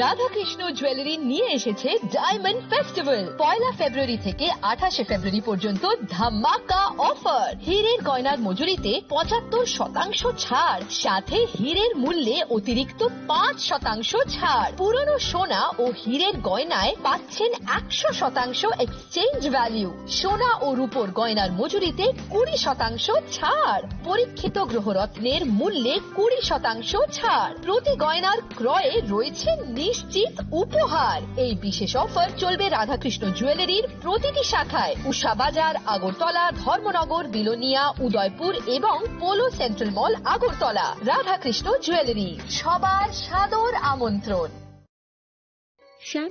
Radhakrishna jewellery নিয়ে এসেছে ডায়মন্ড ফেস্টিভ্যাল। 1 ফেব্রুয়ারি থেকে 28 ফেব্রুয়ারি পর্যন্ত ধামাকা অফার। হীরের গয়নার মজুরিতে 75% ছাড়, সাথে হীরের মূল্যে অতিরিক্ত 5% ছাড়। পুরনো সোনা ও হীরের গয়নায় পাচ্ছেন 100% এক্সচেঞ্জ ভ্যালু। সোনা ও রূপোর গয়নার মজুরিতে 20% ছাড়। পরীক্ষিত গ্রহরত্নের মূল্যে 20% ছাড়। প্রতি গয়নার ক্রয়ে রয়েছে নিশ্চিত উপহার। এই বিশেষ অফার চলবে রাধাকৃষ্ণ জুয়েলারির প্রতিটি শাখায়, উষা বাজার, আগরতলা, ধর্মনগর, বিলোনিয়া, উদয়পুর এবং পোলো সেন্ট্রাল মল, আগরতলা। রাধাকৃষ্ণ জুয়েলারি, সবার সাদর আমন্ত্রণ।
শ্যাম